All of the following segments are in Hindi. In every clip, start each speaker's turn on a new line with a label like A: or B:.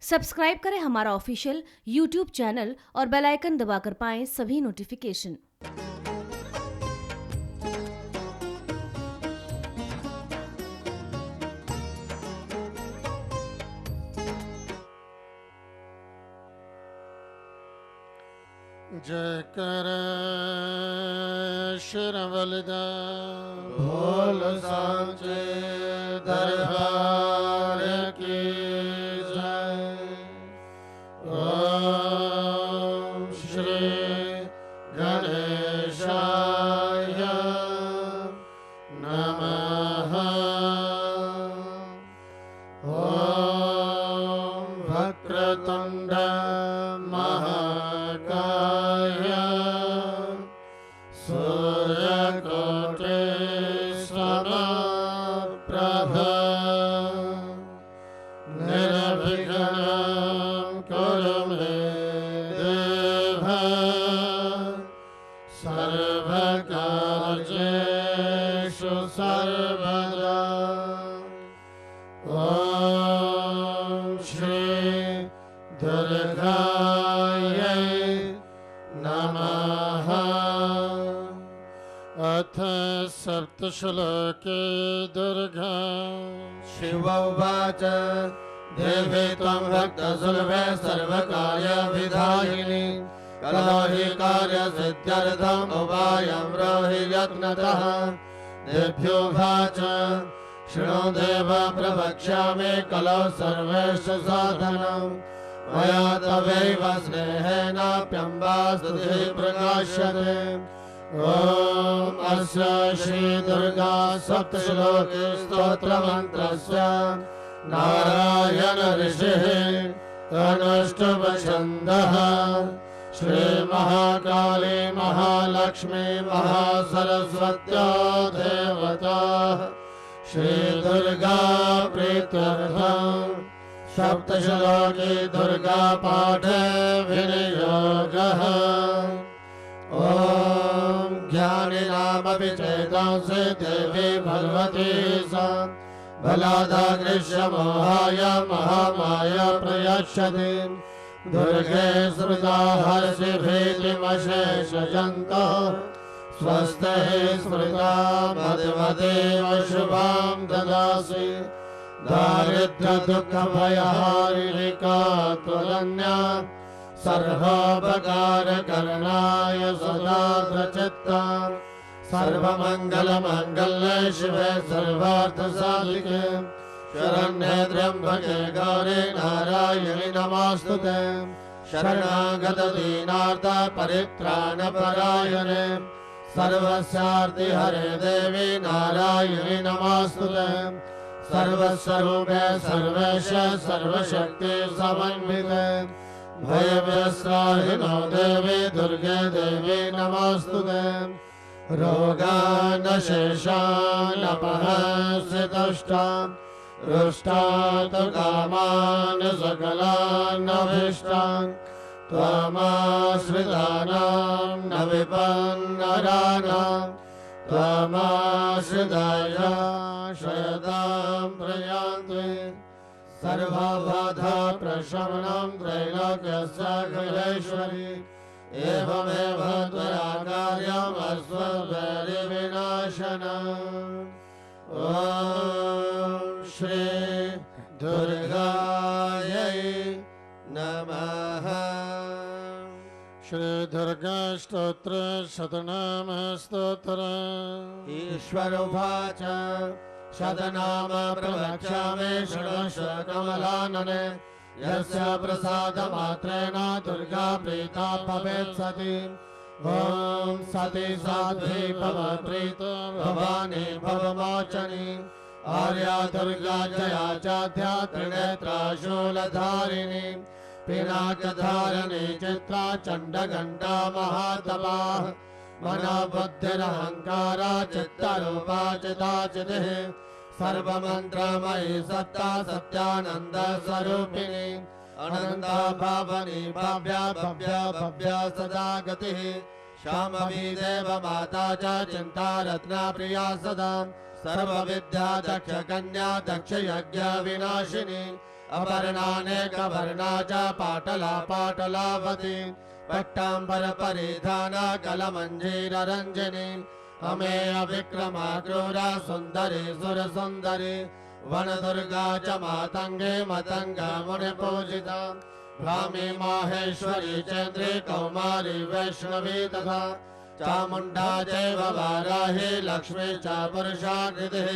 A: सब्सक्राइब करें हमारा ऑफिशियल यूट्यूब चैनल और बेल आइकन दबाकर पाएं सभी नोटिफिकेशन।
B: जय कर शिरवलदा
C: भोल सांचे दरबार की जय। ओम श्री गणेशाय नमः। ओम वक्रतुंड महाकाय सूर्यकोटि समप्रभ निर्विघ्नं कुरु मे देव सर्वकार्येषु सर्वदा। ओम श्री दुर्गायै नमः।
B: अथ सप्तश्लोके दुर्गा
C: शिव उवाच देवी त्वं भक्तसुलभे सर्वकार्यविधायिनी कलो हि कार्यसिद्ध्यर्थम् उपायं ब्रूहि यत्नतः। देभ्योवाच शृणु देव प्रवक्ष्यामि कलो सर्वेषु साधनम् मया तवैव स्नेहेनाप्यम्बा स्तुतिः प्रकाश्यते। ओम अस्य श्री दुर्गा सप्तश्लोकी स्तोत्रमन्त्रस्य नारायण ऋषिः अनुष्टुभ छन्दः। श्री महाकाली महालक्ष्मी महासरस्वत्या देवता श्री दुर्गा प्रीत्यर्थम् सप्तश्लोकी दुर्गा पाठे विनियोगः। ओम ज्ञानिनामपि चेतांसि देवी भगवती सा बलादाकृष्य मोहाय महामाया प्रयच्छति। दुर्गे स्मृता हर्षि भीतिमशेषजन्तः स्वस्ते स्मृता मदमदेव शुभां ददासि। दारिद्र्य दुःख भयहारिणी का त्वदन्या सर्वोपकारकरणाय सदा प्रचित्ता। सर्वमङ्गलमाङ्गल्ये शिवे सर्वार्थसाधिके शरण्ये त्र्यम्बके गौरी नारायणि नमोऽस्तुते। शरणागत दीनार्थ परित्राणपरायणे सर्वस्यार्तिहरे देवी नारायणि नमोऽस्तुते। सर्वस्वरूपे सर्वेश सर्वशक्ति समन्विते भयव्यस्त्राहिनो देवी दुर्गे देवी नमोऽस्तुते। रोगानशेषानपहस्यतुष्टान् रुष्टात् कामान् सकलानभीष्टान् त्वमाश्रितानां न विपन्नराणां त्वमाश्रिताय शयतां प्रयान्ति। सर्वबाधा प्रशमनं त्रैलोक्यस्य अखिलेश्वरी एवमेव त्वया कार्यम् अस्मद्वैरिविनाशनम्। ॐ श्री दुर्गायै नमः।
B: श्री दुर्गा स्तोत्र शतनाम स्तोत्र।
C: ईश्वर उवाच शतनाम प्रवक्ष्यामि शृणुष्व कमलानने। यस्य प्रसादमात्रेण दुर्गा प्रीता भवेत् सती। ॐ सती साध्वी भव प्रीतो भवानी भवमोचनी। आर्या दुर्गा जया चाध्या त्रिनेत्रा शूलधारिणी। पिनाकधारिणी चित्रा चण्डघण्टा महातपा। मनोबुद्धिरहङ्कारा चित्तरूपा चिदाचितिः। सर्वमन्त्रमयी सत्ता सत्यानंद स्वरूपिणी। अनंता भावनी भव्या भव्या भव्या सदा गतिः। शाम्भवी देव माता च चिंता रत्ना प्रिया सदा। सर्व विद्या दक्ष कन्या दक्ष यज्ञ विनाशिनी। अपर्णानेकवर्णा च पाटला पाटलावती पट्टाम्बर परिधाना कलमञ्जीररञ्जिनी अमेय विक्रमा क्रूरा सुन्दरी सुरसुन्दरी वनदुर्गा च मातङ्गे मतङ्गा मुनिपूजिता भ्रामी माहेश्वरी चन्द्री कौमारी वैष्णवी तथा चामुण्डा चैव वाराही लक्ष्मी च पुरुषाकृतिः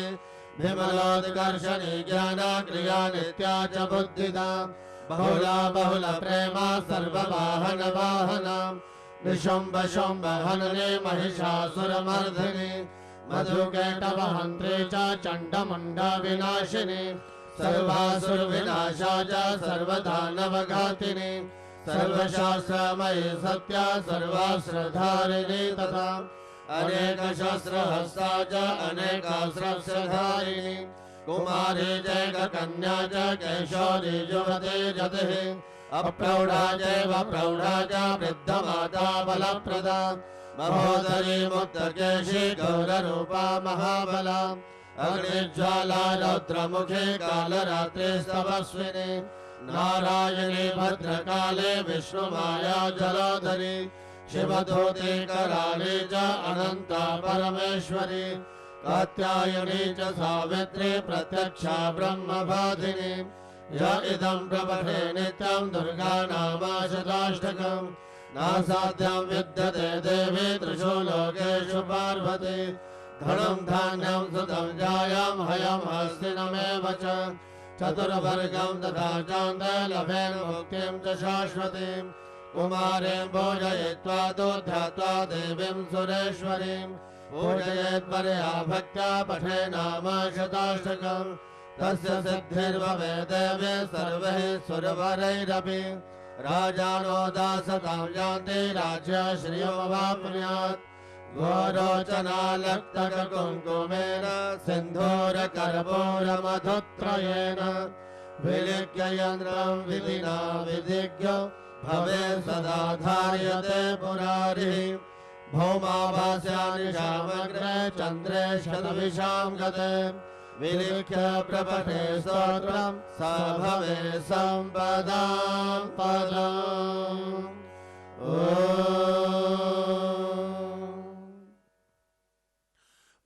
C: विमलोत्कर्षणी ज्ञाना क्रिया नित्या च बुद्धिदा बहुला बहुल प्रेमा सर्ववाहन वाहना निशुम्भ शुम्भ हनने महिषासुरमर्दिनी मधुकैटवहन्त्री च चण्डमुण्डा विनाशिनी सर्वासुरविनाशा च सर्वदानवघातिनी सर्वशास्त्रमयी सत्या सर्वास्त्रधारिणी तथा अनेकशस्त्रहस्ता च अनेकास्त्रधारिणी कुमारी जैककन्या च कैशोरी युवती जतिः अप्रौढा चैव प्रौढा च वृद्धमाता बलप्रदा महोदरी मुक्तकेशी गौररूपा महाबला अग्निज्वाला रौद्रमुखे कालरात्रिस्तवस्विनी नारायणी भद्रकाले विष्णुमाया जलोदरी शिवधूते कराले च अनन्ता परमेश्वरी कात्यायनी च सावित्री प्रत्यक्षा ब्रह्मबाधिनी य इदं प्रपठे नित्यं दुर्गा नामाशताष्टकम् नासाध्यं विद्यते देवी त्रिषु लोकेषु पार्वती धनं धान्यं सुतं जायं हयं हस्तिनमेव च चतुर्वर्गं तथा चान्दे लभेन मुक्तिं च शाश्वतीं कुमारीं पूजयित्वा तु ध्यात्वा देवीं सुरेश्वरीं पूजयेत् परया भक्त्या पठे नाम शताष्टकम् तस्य सिद्धिर्भवेत् देवी सर्वैः सुरवरैरपि राजानो दासतां यान्ति राज्य श्रियमवाप्नुयात् गोरोचनालक्तककुङ्कुमेन सिन्धूरकर्पूरमधुत्रयेण विलिख्य यन्त्रं विधिना विधिज्ञो भवेत् सदा धार्यते पुरारिः भौमाभास्यानिशामग्रे चन्द्रे शतविशां गते विलिख्य प्रपठे स्तोत्रं स भवे सम्पदां पदम्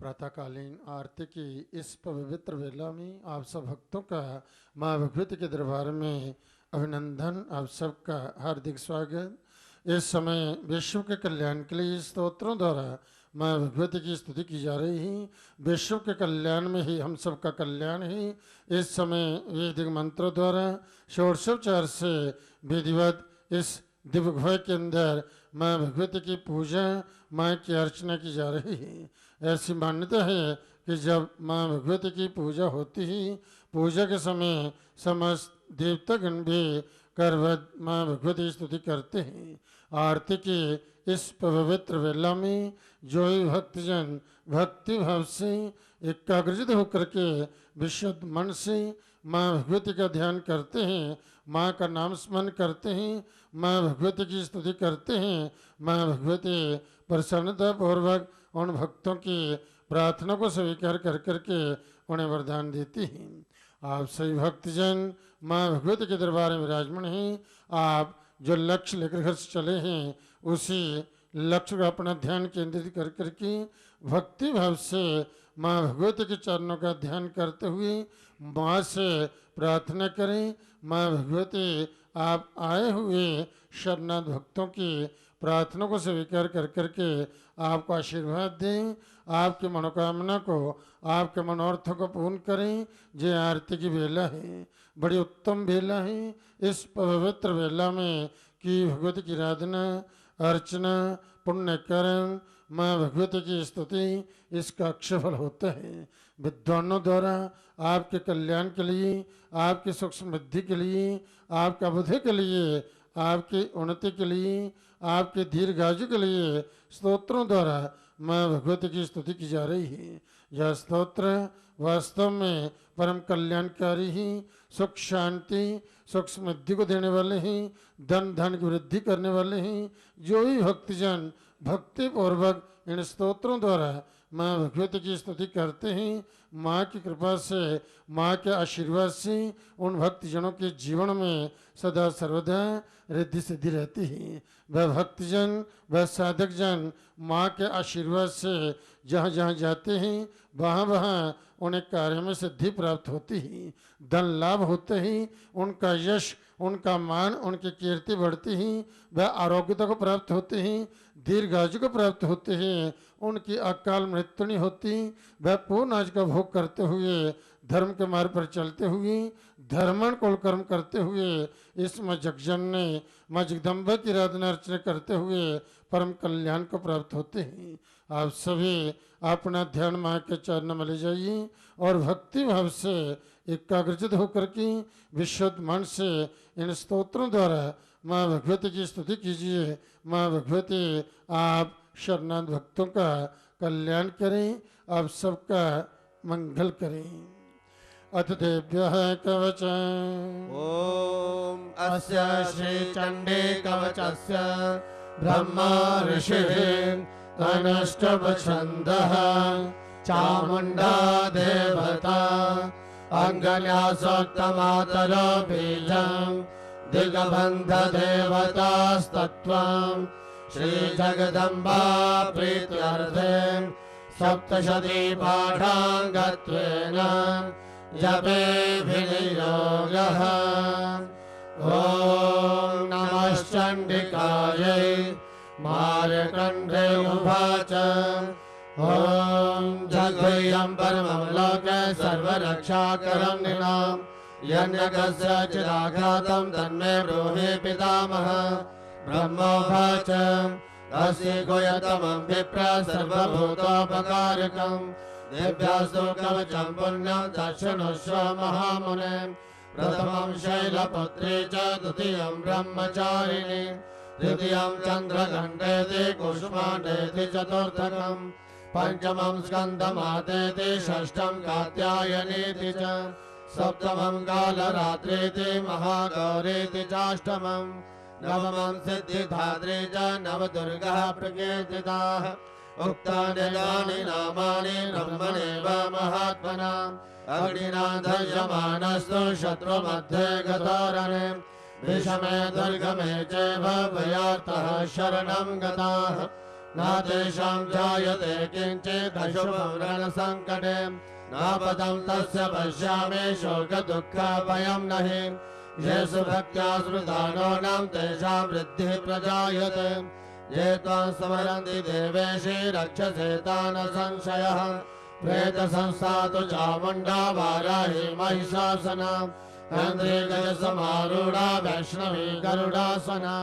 B: प्रातःकालीन आरती की इस पवित्र वेला में आप सब भक्तों का माँ भगवती के दरबार में अभिनंदन। आप सबका हार्दिक स्वागत। इस समय विश्व के कल्याण के लिए स्तोत्रों द्वारा माँ भगवती की स्तुति की जा रही है। विश्व के कल्याण में ही हम सबका कल्याण है। इस समय वैदिक मंत्रों द्वारा षोडशोपचार से विधिवत इस दिव्य गुफा के अंदर माँ भगवती की पूजा, माँ की अर्चना की जा रही है। ऐसी मान्यता है कि जब माँ भगवती की पूजा होती है, पूजा के समय समस्त देवतागण भी करवत माँ भगवती की स्तुति करते हैं। आरती की इस पवित्र वेला में जो ही भक्तजन भक्ति भाव से एकाग्रचित होकर के विशुद्ध मन से माँ भगवती का ध्यान करते हैं, माँ का नाम स्मरण करते हैं, माँ भगवती की स्तुति करते हैं, माँ भगवती प्रसन्नता पूर्वक उन भक्तों की प्रार्थना को स्वीकार कर करके उन्हें वरदान देती हैं। आप सभी भक्तजन माँ भगवती के दरबार में विराजमान हैं। आप जो लक्ष्य लेकर घर से चले हैं उसी लक्ष्य का अपना ध्यान केंद्रित कर करके भक्ति भाव से माँ भगवती के चरणों का ध्यान करते हुए माँ से प्रार्थना करें। माँ भगवती आप आए हुए शरणार्थ भक्तों की प्रार्थना को स्वीकार कर करके आपको आशीर्वाद दें, आपकी मनोकामना को, आपके मनोरथों को पूर्ण करें। जय आरती की वेला है, बड़ी उत्तम वेला है। इस पवित्र वेला में की भगवती की आराधना, अर्चना, पुण्यकरण, माँ भगवती की स्तुति, इसका अक्षयफल होता है। विद्वानों द्वारा आपके कल्याण के लिए, आपकी सुख समृद्धि के लिए, आपका बुद्धि के लिए, आपकी उन्नति के लिए, आपके दीर्घायु के लिए स्तोत्रों द्वारा माँ भगवती की स्तुति की जा रही है। यह स्तोत्र वास्तव में परम कल्याणकारी ही, सुख शांति सुख समृद्धि को देने वाले हैं, धन की वृद्धि करने वाले हैं। जो ही भक्तजन भक्ति पूर्वक इन स्तोत्रों द्वारा माँ भगवती की स्तुति करते हैं। माँ की कृपा से, माँ के आशीर्वाद से उन भक्तजनों के जीवन में सदा सर्वदा रिद्धि सिद्धि रहती है। वह भक्तजन, वह साधक जन माँ के आशीर्वाद से जहाँ जहाँ जाते हैं वहाँ वहाँ उन्हें कार्य में सिद्धि प्राप्त होती है, धन लाभ होते हैं, उनका यश, उनका मान, उनकी कीर्ति बढ़ती है, वह आरोग्यता को प्राप्त होते हैं, दीर्घायु को प्राप्त होते हैं, उनकी अकाल मृत्यु नहीं होती। वह पूर्ण आज का भोग करते हुए, धर्म के मार्ग पर चलते हुए, धर्मण कुल कर्म करते हुए इस माँ जगजन ने माँ जगदम्बा की आराधना अर्चना करते हुए परम कल्याण को प्राप्त होते हैं। आप सभी अपना ध्यान माँ के चरणों में ले जाइए और भक्ति भाव से एकाग्रचित होकर के विशुद्ध मन से इन स्तोत्रों द्वारा माँ भगवती की स्तुति कीजिए। माँ भगवती आप शरणागत भक्तों का कल्याण करें, आप सबका मंगल करें। अथ देभ्यः कवचम्।
C: ॐ अस्य श्रीचण्डी कवचस्य ब्रह्मा ऋषिः अनष्टवछन्दः चामुण्डा देवता अङ्गन्यासोक्तमातरो बीजं दिग्बन्धदेवतास्तत्त्वं श्रीजगदम्बा प्रीत्यर्थे सप्तशती पाठाङ्गत्वेन जपे विनियोगः। ॐ नमश्चण्डिकायै मार्कण्डे उवाच ॐ जगह्यं परमं लोके सर्वरक्षाकरं नृणां यज्ञकस्य चिदाघातं तन्मे ब्रूहि पितामह। ब्रह्मोवाच अस्ति गुह्यतमं विप्र सर्वभूतोपकारकं दिव्यास्तु कवचं पुण्यं दर्शनुष्व महामुने। प्रथमं शैलपुत्री च द्वितीयं ब्रह्मचारिणी तृतीयं चन्द्रघण्टेति कुष्माण्डेति चतुर्थकं पंचमं स्कन्दमातेति षष्ठं कात्यायनीति च सप्तमं कालरात्रीति महागौरीति चाष्टमं नवमं सिद्धिधात्री च नवदुर्गः प्रकीर्तिताः। उक्तानि तानि नामानि ब्रह्मणेव महात्मनाम् अग्निना दह्यमानस्तु शत्रुमध्ये गतोरणे विषमे दुर्गमे चैव भयार्तः शरणं गताः न तेषां जायते किञ्चिदशुभं रणसङ्कटे नापदं तस्य पश्यामि शोकदुःखभयं न हि येषु भक्त्या स्मृतानोनां तेषां वृद्धिः प्रजायते ये त्वां स्मरन्ति देवेशि रक्षसे तान् संशयः। प्रेतसंस्था तु चामुण्डा वाराही महिषासना इन्द्रियगजसमारूढा वैष्णवी गरुडासना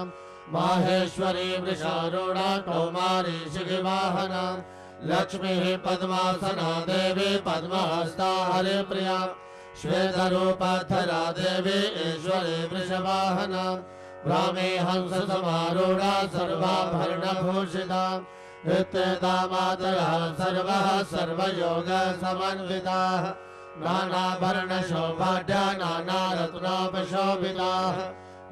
C: माहेश्वरी वृषारूढा कौमारी शिखिवाहना लक्ष्मीः पद्मासना देवी पद्महस्ता हरिप्रिया श्वेतरूपाधरा देवी ईश्वरी वृषवाहना ब्राह्मी हंससमारूढा सर्वाभरणभूषिता इत्येता मातरः सर्वः सर्वयोगसमन्विताः नानाभरणशोभाढ्या नानारत्नोपशोभिताः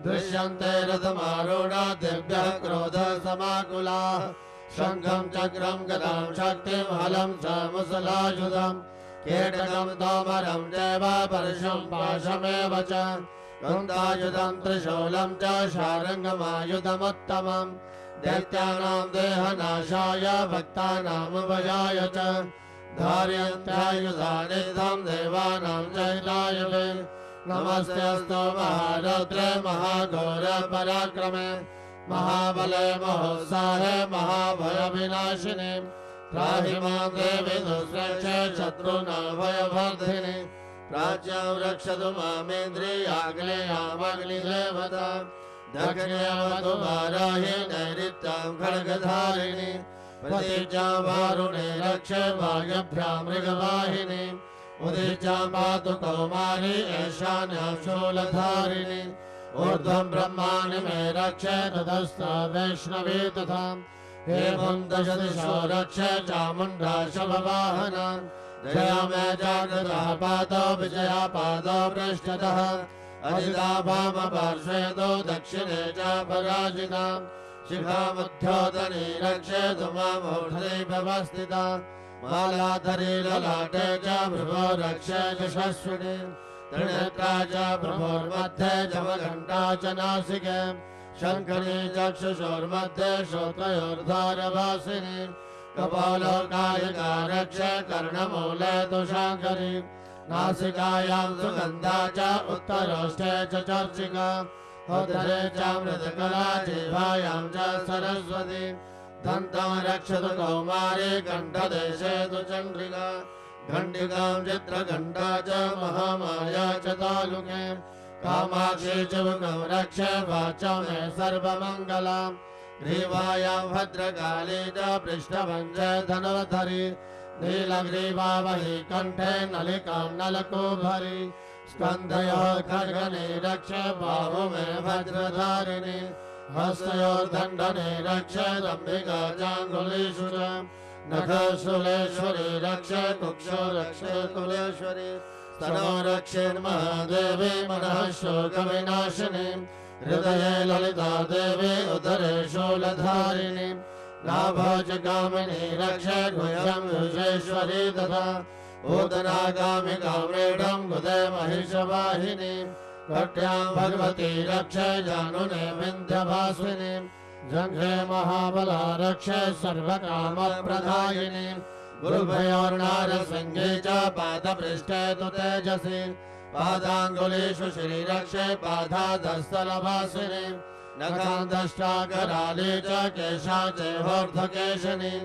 C: दृश्यन्ते रथमारूढा दिव्यः क्रोधसमाकुलाः शङ्खं चक्रं गदां शक्तिं हलं च मुसलायुधं कीटकं तोमरं चैव परशुं पाशमेव च कुन्दायुधं त्रिशूलं च शार्ङ्गमायुधमुत्तमं दैत्यानां देहनाशाय भक्तानामुपयाय च धारयन्त्यायुधानि तं देवानां चैलायवे नमस्तेऽस्तु महारौद्रे महाघोरपराक्रमे महाबले महोत्साहे महाभयविनाशिने त्राहि मां देवि दुष्प्रेक्षे शत्रूणां भयवर्धिनि प्राच्यां रक्षतु मामेन्द्रियाग्नेयामग्निदेवता दक्षिणेऽवतु वाराहि नैऋत्यां खड्गधारिणि प्रतीच्यां वारुणे रक्षे वायव्यां मृगवाहिनि उदीच्यां पातु कौमारी ईशान्यां शूलधारिणि ऊर्ध्वं ब्रह्माणि मे रक्षे ततस्था वैष्णवी तथा एवं दशदिशो रक्षे चामुण्डा शववाहना जया मे जागृतः पादौ विजया पादौ पृष्ठतः अजिता वामपार्श्वे तु दक्षिणे च पराजिता शिखामुद्योतनी रक्षेतु मामूढे व्यवस्थिता मालाधरी ललाटे च भ्रुवो रक्षे यशस्विनी त्रिनेत्रा च भ्रुवोर्मध्ये जवघण्टा च नासिके शङ्खनी चक्षुषोर्मध्ये श्रोत्रयोर्धारवासिनी कपालोकायिका रक्षे कर्णमूले तुषाकरी नासिकायां सुगन्धा च उत्तरोष्ठे च चर्चिका उदरे च मृदकला जिह्वायां च सरस्वती दन्तं रक्षतु कौमारी कण्ठदेशे तु चण्ड्रिका घण्टिकां चित्रघण्टा च महामाया च तालुके कामाक्षी च मुखं रक्षे वाचा मे सर्वमङ्गलाम् ग्रीवायां भद्रकाली च पृष्ठभञ्जे धनुर्धरी नीलग्रीवावही कण्ठे नलिकां नलकूभरी स्कन्धयोः खड्गने रक्षे बाहुमे वज्रधारिणी हस्तयोर्दण्डने रक्षे दम्भिका चाङ्गुलीषु च नखशूलेश्वरी रक्षे कुक्षो रक्षे कुलेश्वरी स्तनो रक्षेन्महादेवी मनः शोकविनाशिनी हृदये ललिता देवी उदरे शूलधारिणी नाभोजगामिनी रक्षे गुह्यं युषेश्वरी तथा ऊदनागामिकां मेढं गुदे महिषवाहिनी कट्यां भगवती रक्षे जानुने विन्ध्यवासिनी जङ्घे महाबला रक्षे सर्वकामप्रदायिनी गुरुभयोर्नारसिंहे च पादपृष्ठे तु तेजसी पादाङ्गुलीषु श्रीरक्षे पादाधस्थलवासिनी नखान्तष्टाकराले च केशा चेहोर्ध्वकेशिनी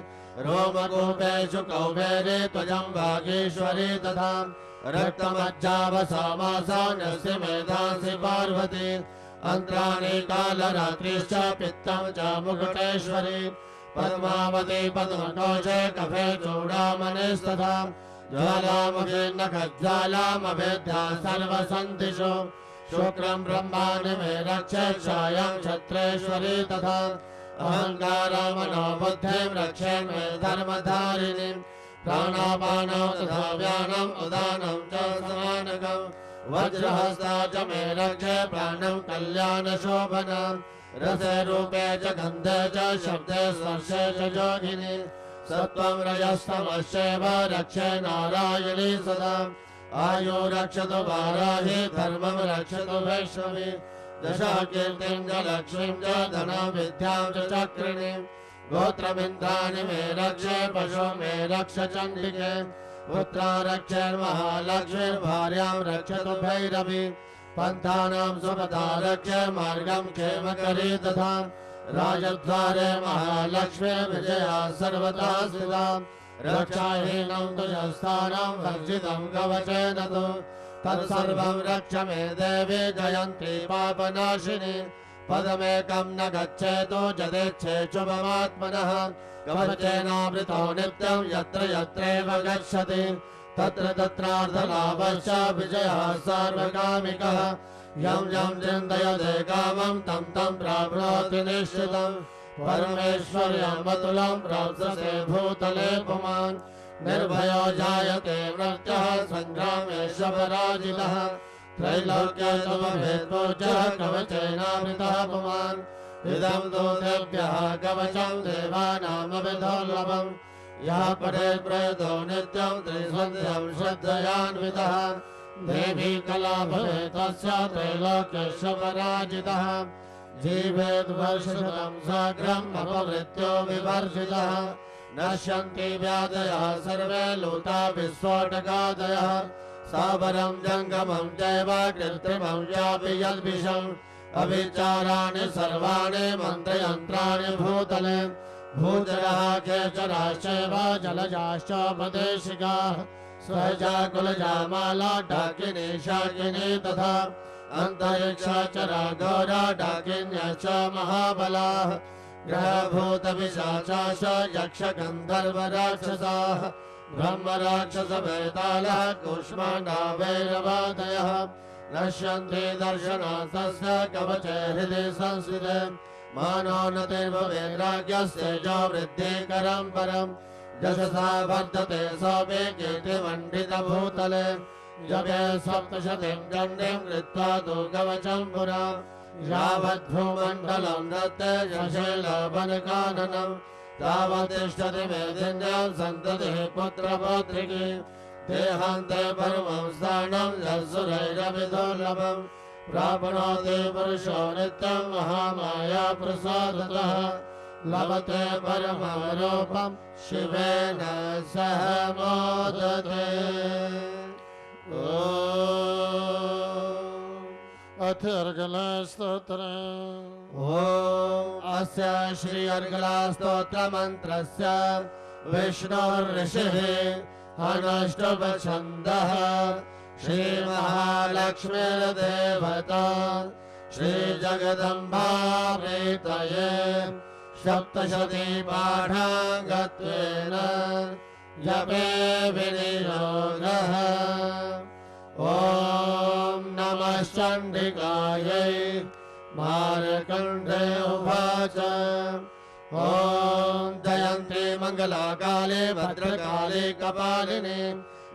C: रोमकूपेषु कौबेरे त्वजं भागेश्वरी तथा रक्तमज्जावसामासा नस्य मेधांसि पार्वती अन्त्राणि कालरात्रिश्च पित्तं च मुकुटेश्वरी पद्मावती पद्मकोशे कफे चूडामणिस्तथा ज्वालामुखे नखज्वालामवेद्या सर्वसन्धिषु शुक्रं ब्रह्माणि मे रक्षे क्षायं क्षत्रेश्वरी तथा अहङ्कारमनोबुद्धिं रक्षे मे धर्मधारिणीं प्राणापानौ तथा व्यानम् उदानं च समानकम् वज्रहस्ता च मे रक्षे प्राणं कल्याणशोभनम् रसे रूपे च गन्धे च शब्दे स्पर्शे च जोगिनी सत्त्वं रजस्तमश्चैव रक्षे नारायणी सदा आयु रक्षतु वाराहि धर्मं रक्षतु वैष्णवी दशा कीर्तिं च लक्ष्मीं च धनं विद्यां च चक्रिणीं गोत्रमिन्द्राणि मे रक्षे पशु मे रक्ष चण्डिके पुत्रा रक्षेर्महालक्ष्मीर्भार्यां रक्षतु भैरवी पन्थानां सुपदा रक्षे मार्गं क्षेमकरी तथा राजद्वारे महालक्ष्मी विजया सर्वदा स्थिता रक्षाहीनं तुजस्थानं वर्जितं कवचेन तु तत्सर्वं रक्ष मे देवी जयन्ती पापनाशिनी पदमेकं न गच्छेतो जदेच्छेच्छुभमात्मनः कवचेनावृतो नित्यं यत्र यत्रैव गच्छति तत्र तत्रार्थलाभश्च विजयः सार्वकामिकः यं यं चिन्तयते कामं तं तं प्राप्नोति निश्चितम् परमेश्वर्यमतुलं प्राप्स्यते भूतले पुमान् निर्भयो जायते मृत्युः सङ्ग्रामेष पराजितः त्रैलोक्ये समभेद्भोजः कवचेनावृतः पुमान् इदं दूतेभ्यः कवचं देवानामभिदुर्लभम् यः पठेत् प्रयतो नित्यं त्रिसन्ध्यं श्रद्धयान्वितः देवी कला भवेत् तस्य त्रैलोक्यस्य पराजितः जीवेत् वर्षशतं साग्रम् अपमृत्यो विवर्जितः नश्यन्ति व्याधयः सर्वे लूता विस्फोटकादयः सावरं जङ्गमं चैव कृत्रिमं चापि यद्विषम् अविचाराणि सर्वाणि मन्त्रयन्त्राणि भूतले भूचरः केचराश्चैव जलजाश्चोपदेशिकाः स्वजा कुलजा माला डाकिनी शाकिनी तथा अन्तरिक्षाचरा घोरा डाकिन्यश्च महाबलाः ग्रहभूतपिशाचाश्च यक्षगन्धर्वराक्षसाः ब्रह्मराक्षसवेतालः कूष्माण्डाभैरवादयः नश्यन्ति दर्शनात् तस्य कवचे हृदि संस्थिते मानोन्नतिर्भवेद्राज्ञस्तेजो वृद्धिकरं परम् यशसा वर्धते सोऽपि कीर्तिमण्डितभूतले जपे सप्तशतीं चण्डीं कृत्वा तु कवचं पुरा यावद्भूमण्डलं दत्ते यशैलवनकाननं तावतिष्ठति मेदिन्यं सन्ततिः पुत्रपौत्रिकी देहान्ते परमं स्थानं यत्सुरैरपि दुर्लभम् प्राप्नोति पुरुषो नित्यं महामाया प्रसादतः लभते परमं रूपं शिवेन सह मोदते।
B: अथ अर्गला स्तोत्र।
C: ॐ अस्य श्री अर्गला स्तोत्र मंत्रस्य विष्णुर्ऋषिः अनुष्टुप्छन्दः श्री महालक्ष्मीर्देवता श्री जगदम्बा प्रीतये सप्तशती पाठाङ्गत्वेन जपे विनियोगः। ॐ नमः चण्डिकायै मार्कण्डे उवाच। ॐ जयन्ती मङ्गलाकाले भद्रकाले कपालिनी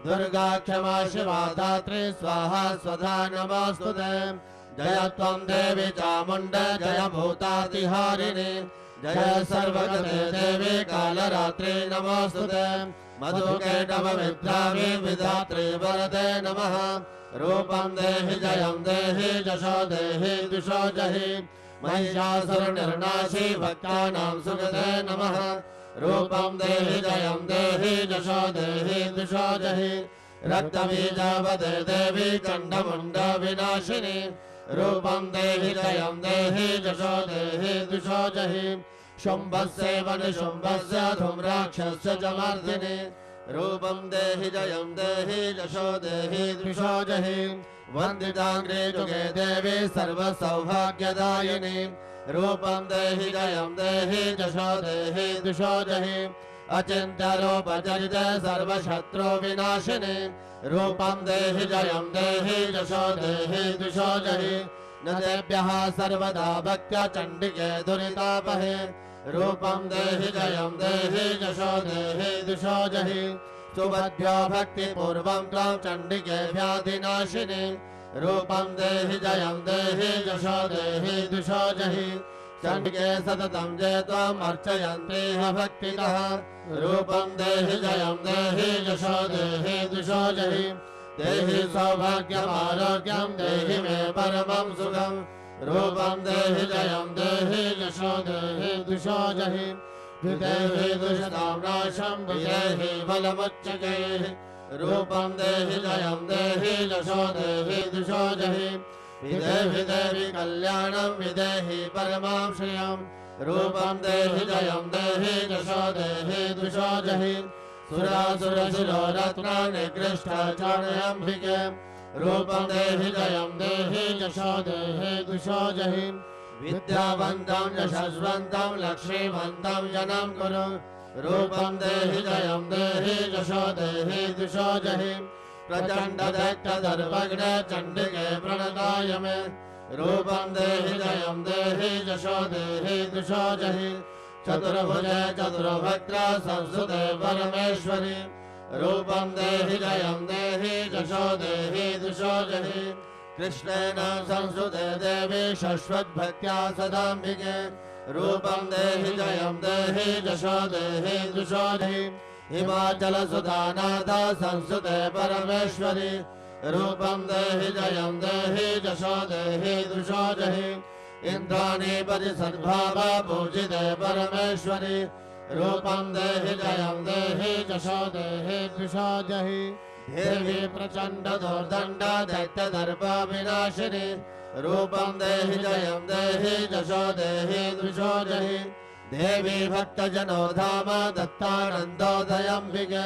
C: दुर्गा क्षमा शिवा धात्री स्वाहा स्वधा नमोऽस्तुते। जय त्वं देवी चामुण्ड जय भूतातिहारिणी जय सर्वगते देवी कालरात्रि नमोऽस्तुते। मधुकैटभ विद्रावी विधात्री वरदे नमः। रूपं देहि जयं देहि जशो देहि दुषो जहि महिषासुरनिर्नाशी भक्तानां सुगते नमः। रूपं देहि जयं देहि जशो देहि दुषो जहि रक्तबीजावदे देवी चण्डमुण्ड विनाशिनी। रूपं देहि जयं देहि जशो देहि दुषो जहि शुम्भस्यैव निशुम्भस्य धूम्राक्षस्य च मर्दिनि। रूपं देहि जयं देहि जशो देहि द्विषो जहि वन्दिताङ्ग्रे जुगे देवी सर्वसौभाग्यदायिनी। रूपं देहि जयं देहि जशो देहि द्विषो जहि अचिन्त्यरूपचरित सर्वशत्रु विनाशिनी। रूपं देहि जयं देहि जशो देहि द्विषो जहि न तेभ्यः सर्वदा भक्त्या चण्डिके दुरितापहे। रूपं देहि जयं देहि जशो देहि द्विषो जहि सुभद्भ्यो भक्तिपूर्वं त्वां चण्डिके व्याधिनाशिनी। रूपं देहि जयं देहि जशो देहि द्विषो जहि चण्डिके सततं जय त्वाम् अर्चयन्तीह भक्तितः। रूपं देहि जयं देहि जशो देहि द्विषो जहि देहि सौभाग्यमारोग्यं देहि मे परमं सुखम्। रूपं देहि जयं देहि जशो देहि द्विषो जहि विदेहि दुष्टां नाशं विदेहि बलमुच्चकैः। रूपं देहि जयं देहि जशो देहि द्विषो जहि विदेहि देवि कल्याणं विदेहि परमां श्रियम्। रूपं देहि जयं देहि जशो देहि द्विषो जहि सुरासुरशिरो रत्ना निकृष्टाचार्यम्बिके। रूपं देहि जयं देहि जशो देहि द्विषो जहि विद्यावन्तं यशस्वन्तं लक्ष्मीवन्तं जनं कुरु। रूपं देहि जयं देहि जशो देहि द्विषो जहि प्रचण्ड दैत्यदर्पघ्ने चण्डिके प्रणताय मे। रूपं देहि जयं देहि जशो देहि द्विषो जहि चतुर्भुजे चतुर्भक्त्र संस्तुते परमेश्वरी। रूपं देहि जयं देहि जशो देहि द्विषो जहि कृष्णेन संस्तुते देवी शश्वद्भक्त्या सदाम्बिके। रूपं देहि जयं देहि जशो देहि द्विषो जहि हिमाचलसुधानाथ संस्तुते परमेश्वरी। रूपं देहि जयं देहि जशो देहि द्विषो जहि इन्द्राणीपति सद्भाव पूजिते परमेश्वरी। रूपं देहि जयं देहि जशो देहि द्विषो जहि देवी प्रचण्ड दुर्दण्ड दैत्यदर्प विनाशिनी। रूपं देहि जयं देहि जशो देहि द्विषो जहि देवी भक्तजनो धाम दत्तानन्दोदयम्बिके।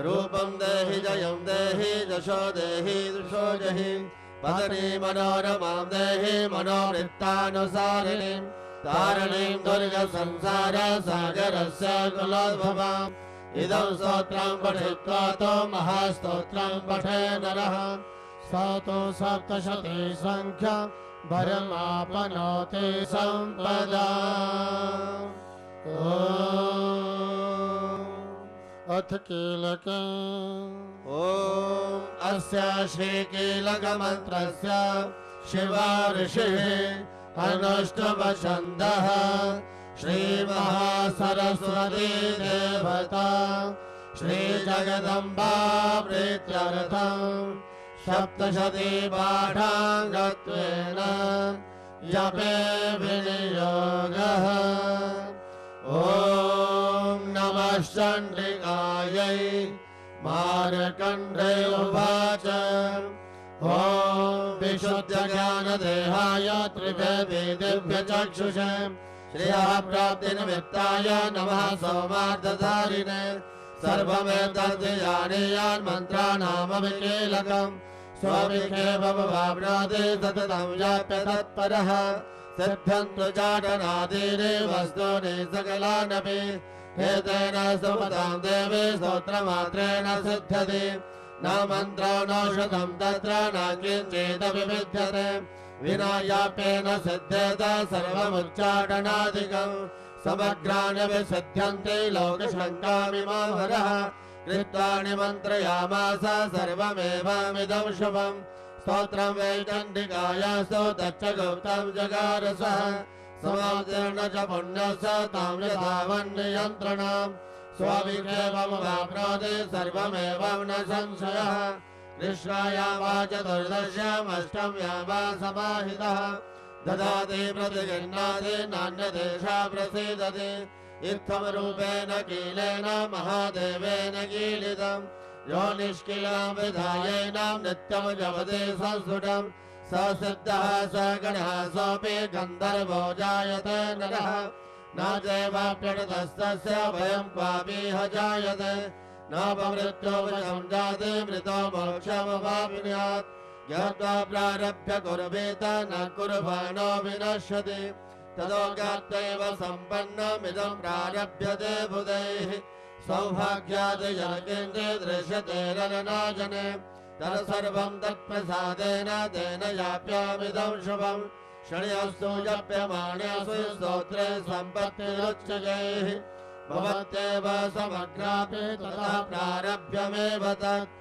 C: रूपं देहि जयं देहि जशो देहि द्विषो जहि पदनी मनोरमां देहि मनोवृत्तानुसारिणीं तारिणीं दुर्गसंसार सागरस्य कुलोद्भवाम्। इदं स्तोत्रं पठित्वा तो महास्तोत्रं पठे नरः स तु सप्तशती संख्या वरमाप्नोति सम्पदा।
B: अथ कीलक।
C: ॐ अस्य श्रीकीलकमन्त्रस्य शिवा ऋषिः अनुष्टुप्छन्दः श्री महासरस्वती देवता श्री जगदम्बा प्रीत्यर्थं सप्तशती पाठाङ्गत्वेन जपे विनियोगः। ॐ नमः चण्डिकायै मार्कण्डेय उवाच ॐ विशुद्धज्ञानदेहाय त्रिवेदी दिव्यचक्षुषे श्रियः प्राप्तिनिमित्ताय नमः सौमार्धधारिणे सर्वमेतद्विजानीयान् मन्त्राणामविकीलकम् स्वविक्षेपमवाप्नोति सततं याप्य तत्परः सिद्ध्यन्तु चाटनादीनि वस्तूनि सकलानपि एतेन सुमतां देवी स्तोत्रमात्रेण सिद्ध्यति न मन्त्रो नौषधं तत्र न किञ्चिदपि विद्यते विना याप्येन सिद्ध्येत सर्वमुच्चाटनादिकम् समग्राणि विसिद्ध्यन्ति लोकशङ्कामिमावरः कृत्वा निमन्त्रयामास सर्वमेवामिदं शुभम् स्तोत्रं वै चण्डिकायास्तु तच्च गुप्तं जगारसः समादीर्ण च पुण्यस्य तां यथावन्नियन्त्रणाम् स्वविक्षेपमवाप्नोति सर्वमेवं न संशयः कृष्णायां वा चतुर्दश्याम् अष्टम्यां वा समाहितः ददाति प्रतिगृह्णाति नान्यदेशा प्रसीदति इत्थमरूपेण कीलेन महादेवेन कीलितम् यो निष्किलां विधायेनां नित्यं जपति संस्फुटम् स सिद्धः स गणः सोऽपि गन्धर्वो जायते नरः न चैवाप्यणतस्तस्य भयं क्वापीह जायते नापमृत्यो वशं जाति मृतो मोक्षमवाप्नुयात् ज्ञात्वा प्रारभ्य कुर्वेत न कुर्वाणो विनश्यति ततो ज्ञात्वैव सम्पन्नमिदं प्रारभ्यते बुधैः सौभाग्यादिजनकेन्द्रे दृश्यते रननाजने तत्सर्वं तत्प्रसादेन तेन याप्यामिदं शुभम् शनयस्तु जप्यमाणेषु स्तोत्रे सम्पत्तिरुच्यैः भवत्येव समग्रापि ततः प्रारभ्यमेव तत्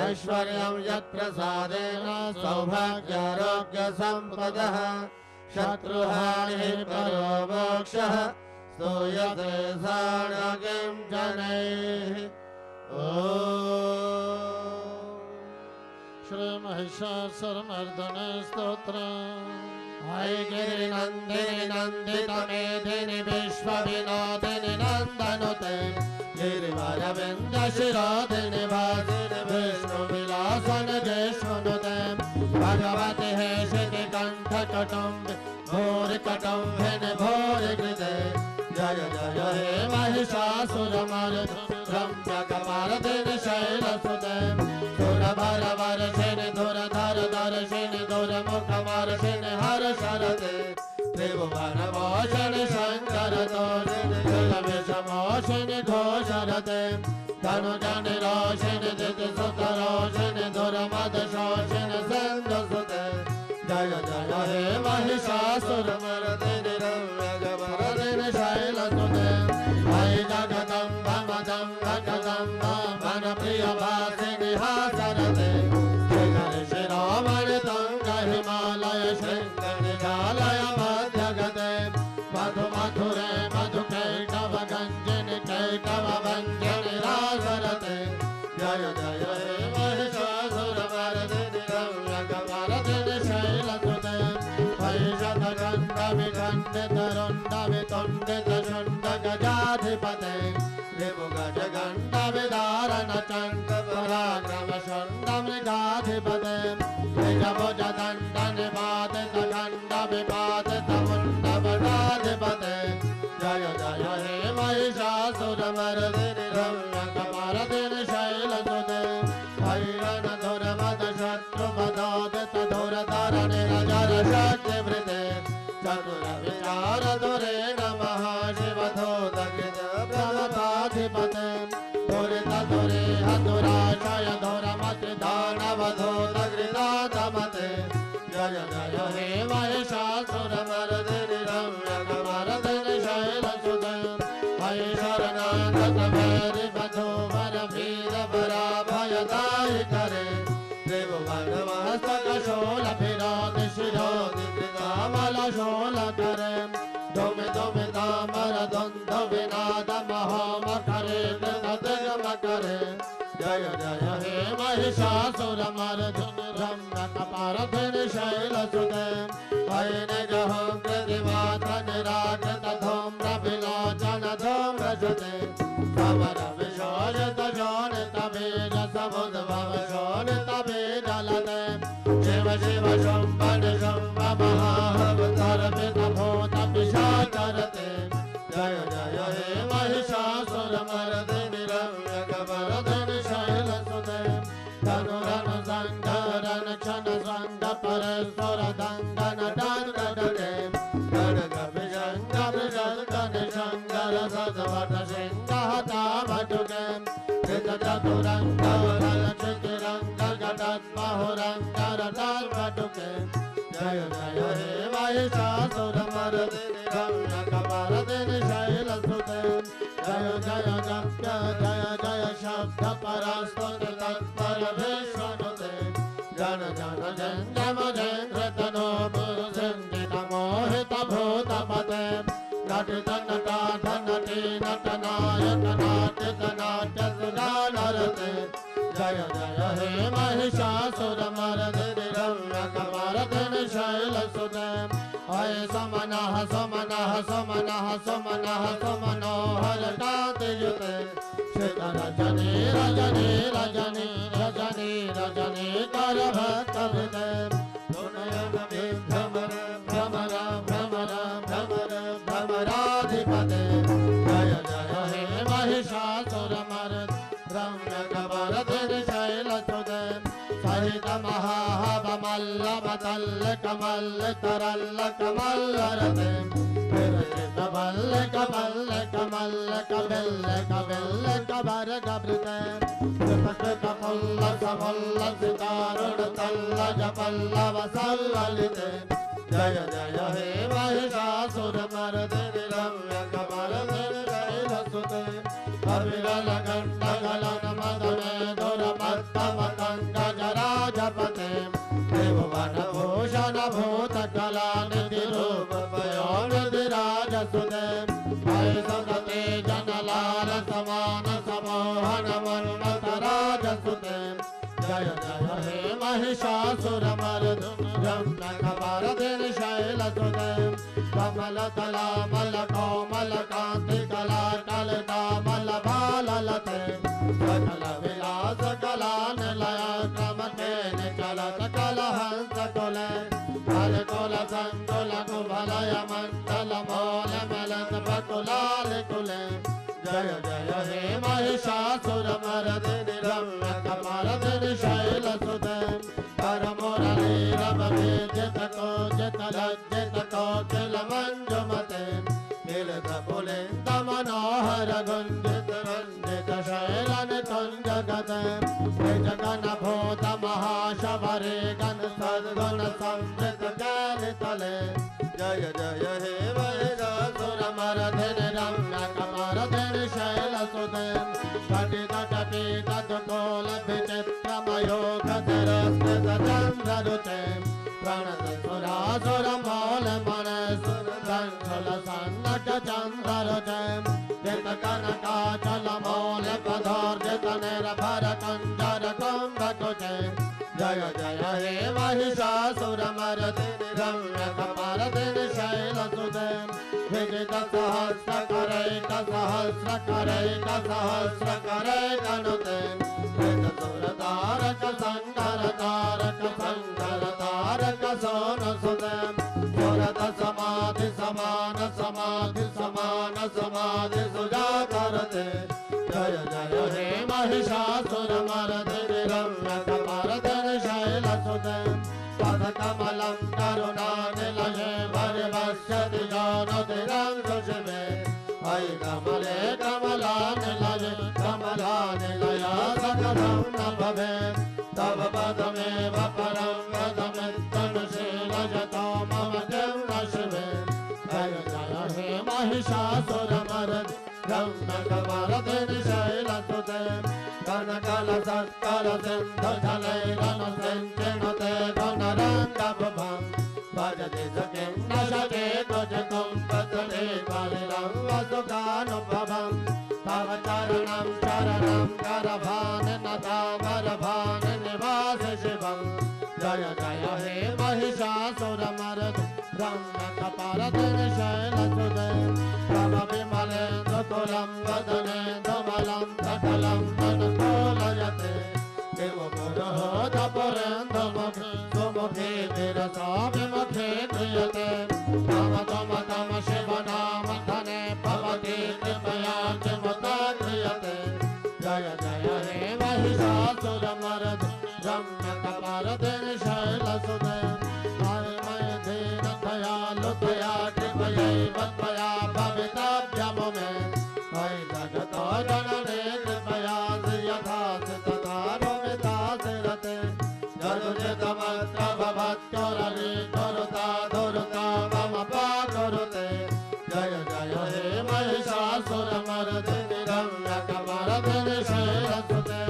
C: ऐश्वर्यं यत्प्रसादेन सौभाग्यारोग्यसम्पदः शत्रुहानिः परो मोक्षः स्तूयते साणकिं जनैः। ॐ
B: श्री महिषासुरमर्दने स्तोत्रम्
C: गिरिनन्दिनि नन्दितमेधिनि विश्वविनोदिनि नन्दनुते गिरिवरविन्दशिरोधिनि भासिनि विष्णुविलासन जयशृणुते भगवति हेशिति कण्ठकटुम्बि भूरिकटुम्बिनि भूरिकृते जय जय हे महिषासुरमर्दिनि रम्यकमर्दिनि शैलसुते सुरभरवर्षिणि धुरधर दर्शिनि दुर्मुखमर्षिणि हर्षरते त्रिभुवनमोषिणि शङ्करतोषिणि जलविषमोषिणि घोषरते धनुजनिरोषिणि दितिसुतरोषिणि दुर्मदशोषिणि सन्दसुते जय जय हे महिषासुरमर्दिनि रम्यकमर्दिनि शैलसुते मयि जगदम्ब मदम्ब कदम्ब मनप्रियवासिनि हासरते शिरोमणि तुङ्ग हिमालय शृङ्गनिजालय मध्यगते मधु मधुरे मधुकैटव गञ्जनि कैटव भञ्जनि रासरते जय जय हे महिषासुरमर्दिनि रम्यकमर्दिनि शैलसुते महिषदगण्डविखण्डितरुण्डवितुण्डितशुण्डगजाधिपते त्रिभुगजगण्डविदारणचण्डपराक्रमशण्डमृगाधिपते निजभुजदण्डनिपातितखण्डविपातितमुण्डवडाधिपते जय जय हे महिषासुरमर्दिनि रम्यकमर्दिनि शैलसुते हैरणधुरमदशत्रुपदोदितधुरधरणिरजरशक्तिवृते चतुरविचारधुरेण महाशिवधूतकृत प्रमथाधिपते धुरितधुरेह दुराशय धुरमतिदानवधूतकृतातमते जय जय हे महिषासुरमर्दिनि रम्यकमर्दिनि शैलसुते हरि शरणागतभैरिवधूवरवीरवराभयदाहि करे त्रिभुवनमस्तकशूलभिरोधिशिरोधिकृतामलशूलकरे धूमि धूमि तामर महिषासुरमर्दिनि रम्यकपारधिनि शैलसुते ऐनजहं कृतिमात्रनिराकृतधूम्रविलोचनधूम्रसुते समरविशोषितशोणितबीजसमुद्भवशोणितबीजलते शिव शिव शुम्भन शुम्भ महावतारपितभूतपिशाचरते जय जय हे महिषासुरमर्दिनि रम्यकपारधिनि शैलसुते धनुरनु संघरन क्षण संघ परस्पर दंगन दंगदे गणग विजंग विजंगन शंकर सदवट सिंहता भटुके कृत चतुरंग रक्षितिरंग गटत बहुरंग रटत भटुके जय जय हे महिषासुरमर्दिनि रम्यकपारधिनि शैलसुते जय जय जप्य जय जय शब्द परस्तुति तत्पर विश्वनुते जन जन जंगम जंघ्रतनो पुरुषंजित मोहित भूतपते नटित नटाठ नटी नटनायक नाट्यत नाट्य सुरानरते जय जय हे महिषासुरमर्दिनि रम्यकपारधिनि शैलसुते अय समनः समनः समनः समनः समनोहरटातियुते श्रीरजनी रजनी रजनी रजनी रजनी करभक्तवृते गुणयन विभ्रमर भ्रमर भ्रमर भ्रमर भ्रमराधिपते जय जय हे महिषासुरमर्दिनि रम्यकपारधिनि शैलसुते सहित महाहवमल्लवतल्ल कमल तरल्ल कमल्लरते विरचित बल्ल कमल कमल कबिल्ल कबिल्ल कबर गबृते कृत पुल्ल समल्ल सितारुण तल्ल जपल्लव सल्ललिते जय जय हे महिषासुरमर्दिनि रम्यकपारधिनि शैलसुते अविरल गण्डगलन मदने दुरमत्तमतङ्गजराजपते त्रिभुवन भूषण भूतकलानिधि रूप पयोनिधिराजसुते अय सतते जनलाल समान समोहन मन्मथराजसुते जय जय हे महिषासुरमर्दिनि रम्यकपारधिनि शैलसुते कमलतलामल कोमल कान्ति कलाटलितामल भाललते सकल विलास कलानिलय क्रमकेन चलत कलहंस कुले कलकुल संकुल कुवलय मण्डल मौल मिलन बकुलाल कुले जय जय हे महिषासुरमर्दिनि रम्यकपारधिनि शैलसुते परमुरली रमविजित कोजित लज्जित कोकिल मंजुमते मिलित पुलिंद मनोहर गुंजित रंजित शैलन कुंजगते निजगण भूत महाशबरे गण सद्गुण समृत ज्ञानितले जय जय हे महिषासुरमर्दिनि रम्यकपारधिनि शैलसुते तटित तटित दुकोल विचित्रमयोगधरस्कृत चन्द्ररुते प्रणत सुरासुर मौल मनसुर संकुल सन्नट चन्द्ररुते दित कनकाचल मौल पदोर्जित निर्भर कंजर कुम्भकुटे जय जय हे महिषासुरमर्दिनि रम्यकपारधिनि शैलसुते विजित सहस्र करैक सहस्र करैक सहस्र करैकनुते सुरतारक संकर तारक संकर तारक सोनसुते सुरत समाधि समान समाधि समान समाधि सुजाकरते जय जय हे महिषासुरमर्दिनि रम्यकपारधिनि शैलसुते पदकमलं करुणानिलये परिपश्यति जानोतिरङ्कुशिवे अयि कमले कमलानिलये कमलानिलया सकलं न भवेत् तव पदमेव परं वदमित्तनुशीलयतो मम किं न शिवे जय जय हे महिषासुरमर्दिनि रम्यकपारधिनि शैलसुते कनकलसत्कल सिन्धु जलैरनुसिञ्चिनुते गुणरङ्गभुवं भजति सखिं न शके कुजकुं पतले परिलं वसुखानुभवं तव चरणं शरणं करभानि न दामरभानि शैलसुते प्रभविमलेन्दुतुलं वदनेन्दुमलं सकलं तनुकूलयते किमुपुरुहूतपुरेन्दुमुखे सुमुखे विरसा विमुखे क्रियते तम तम तम शिवनाम धने भवति कृपया किमुता क्रियते जय जय हे महिषासुरमर्दिनि रम्यकपर्दिनि शैलसुते मय दीन दयालु दया कृपयैव त्वया भवितव्यमु मे मयि जगतो जनने कृपया यथासि तथा रुमितासिरते यदुचितमत्र भवत्युररि कुरुता धुरुता मम पाकुरुते जय जय हे महिषासुरमर्दिनि रम्यकपर्दिनि शैलसुते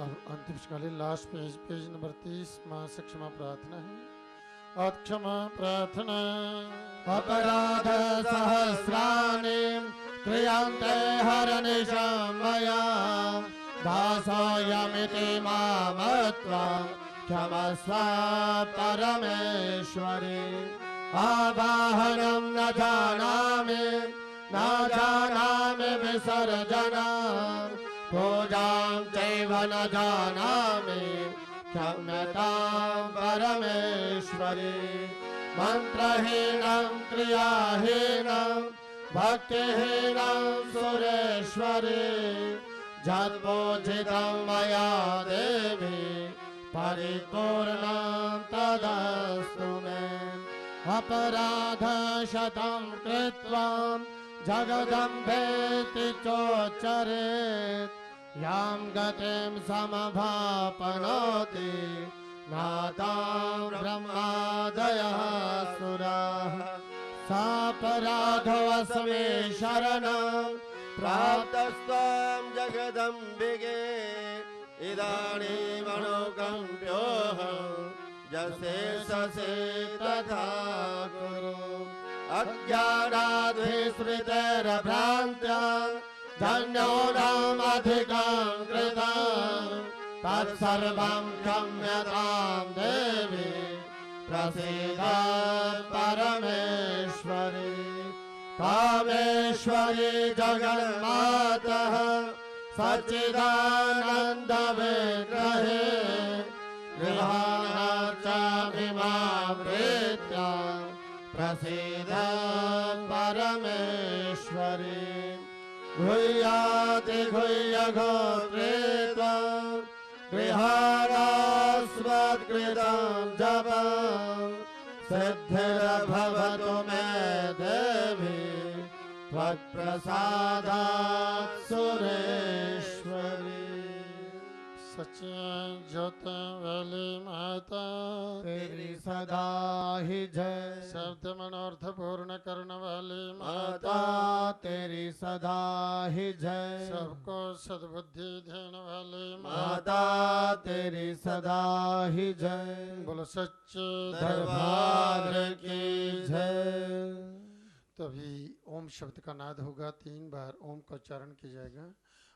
B: अब अंतिम कालीन लास्ट पेज पेज नंबर 30 माँ से क्षमा प्रार्थना है। अथ क्षमा प्रार्थना।
C: अपराध सहस्राणि क्रियन्ते हरनिशं मया दासोऽयमिति मामत्वा क्षमस्व परमेश्वरि आवाहनं न जानामि विसर्जनं पूजां चैव न जानामि क्षम्यतां परमेश्वरि मन्त्रहीनं क्रियाहीनं भक्तिहीनं सुरेश्वरि जन्मोचितं मया देवी परिपूर्णं तदस्तु मे अपराधशतं कृत्वा जगदम्बेति चोच्चरेत् यां गतिं समभापनोति नातां ब्रह्मादयः सुराः सापराधवसमे शरणं प्राप्तस्त्वां जगदम्बिके इदानीमनुकम्प्योऽहं यशेषसे तथा कुरु अज्ञानाद्विस्मृतेर्भ्रान्त्या धन्योऽहमधिकं कृतं तत्सर्वं क्षम्यतां देवी प्रसीद परमेश्वरी कामेश्वरी जगन्मातः सच्चिदानन्दविग्रहे गृहाणार्चामिमां प्रीत्या प्रसीद परमेश्वरी गुह्याति गुह्यगोत्रे त्वं गृहाणास्मत्कृतं जपं सिद्धिर्भवतु मे देवी त्वत्प्रसादात् सुरेश्वरी
B: सच्चे ज्योत वाली माता
C: तेरी सदा ही जय
B: शब्द मनोर्थ पूर्ण करने वाली
C: माता तेरी सदा ही जय
B: सबको सद्बुद्धि देने वाली
C: माता तेरी सदा ही जय
B: बोलो सच्चे
C: दरबार की जय।
B: तभी ओम शब्द का नाद होगा, 3 बार ओम का उच्चारण किया जाएगा।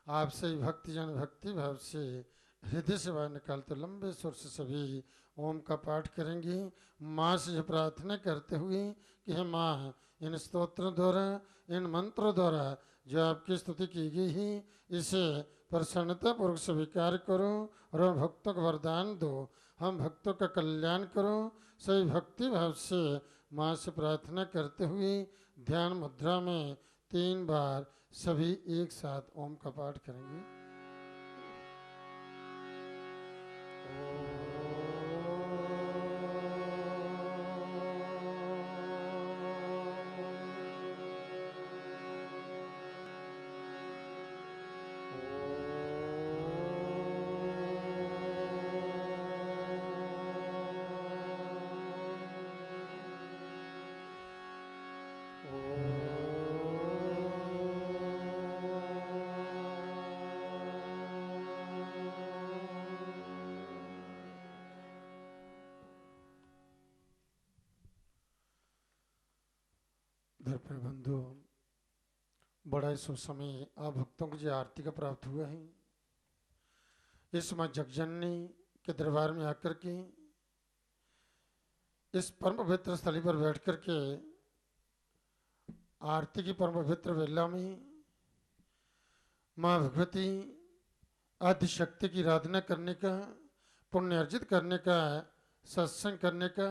B: आप सभी भक्तिजन भक्ति भाव से हृदय से बाहर निकालते लंबे सुर से सभी ओम का पाठ करेंगे, माँ से जो प्रार्थना करते हुए कि हे माँ, इन स्तोत्रों द्वारा इन मंत्रों द्वारा जो आपकी स्तुति की गई है इसे प्रसन्नतापूर्वक स्वीकार करो और हम भक्तों को वरदान दो, हम भक्तों का कल्याण करो। सही भक्ति भाव से माँ से प्रार्थना करते हुए ध्यान मुद्रा में 3 बार सभी एक साथ ओम का पाठ करेंगे। दर्पण बंधु, बड़ा शुभ समय आप भक्तों को जो आरती का प्राप्त हुआ है, इस माँ जगजननी के दरबार में आकर के इस परम पवित्र स्थली पर बैठ कर के आरती की परम पवित्र वेला में माँ भगवती आदि शक्ति की आराधना करने का, पुण्य अर्जित करने का, सत्संग करने का,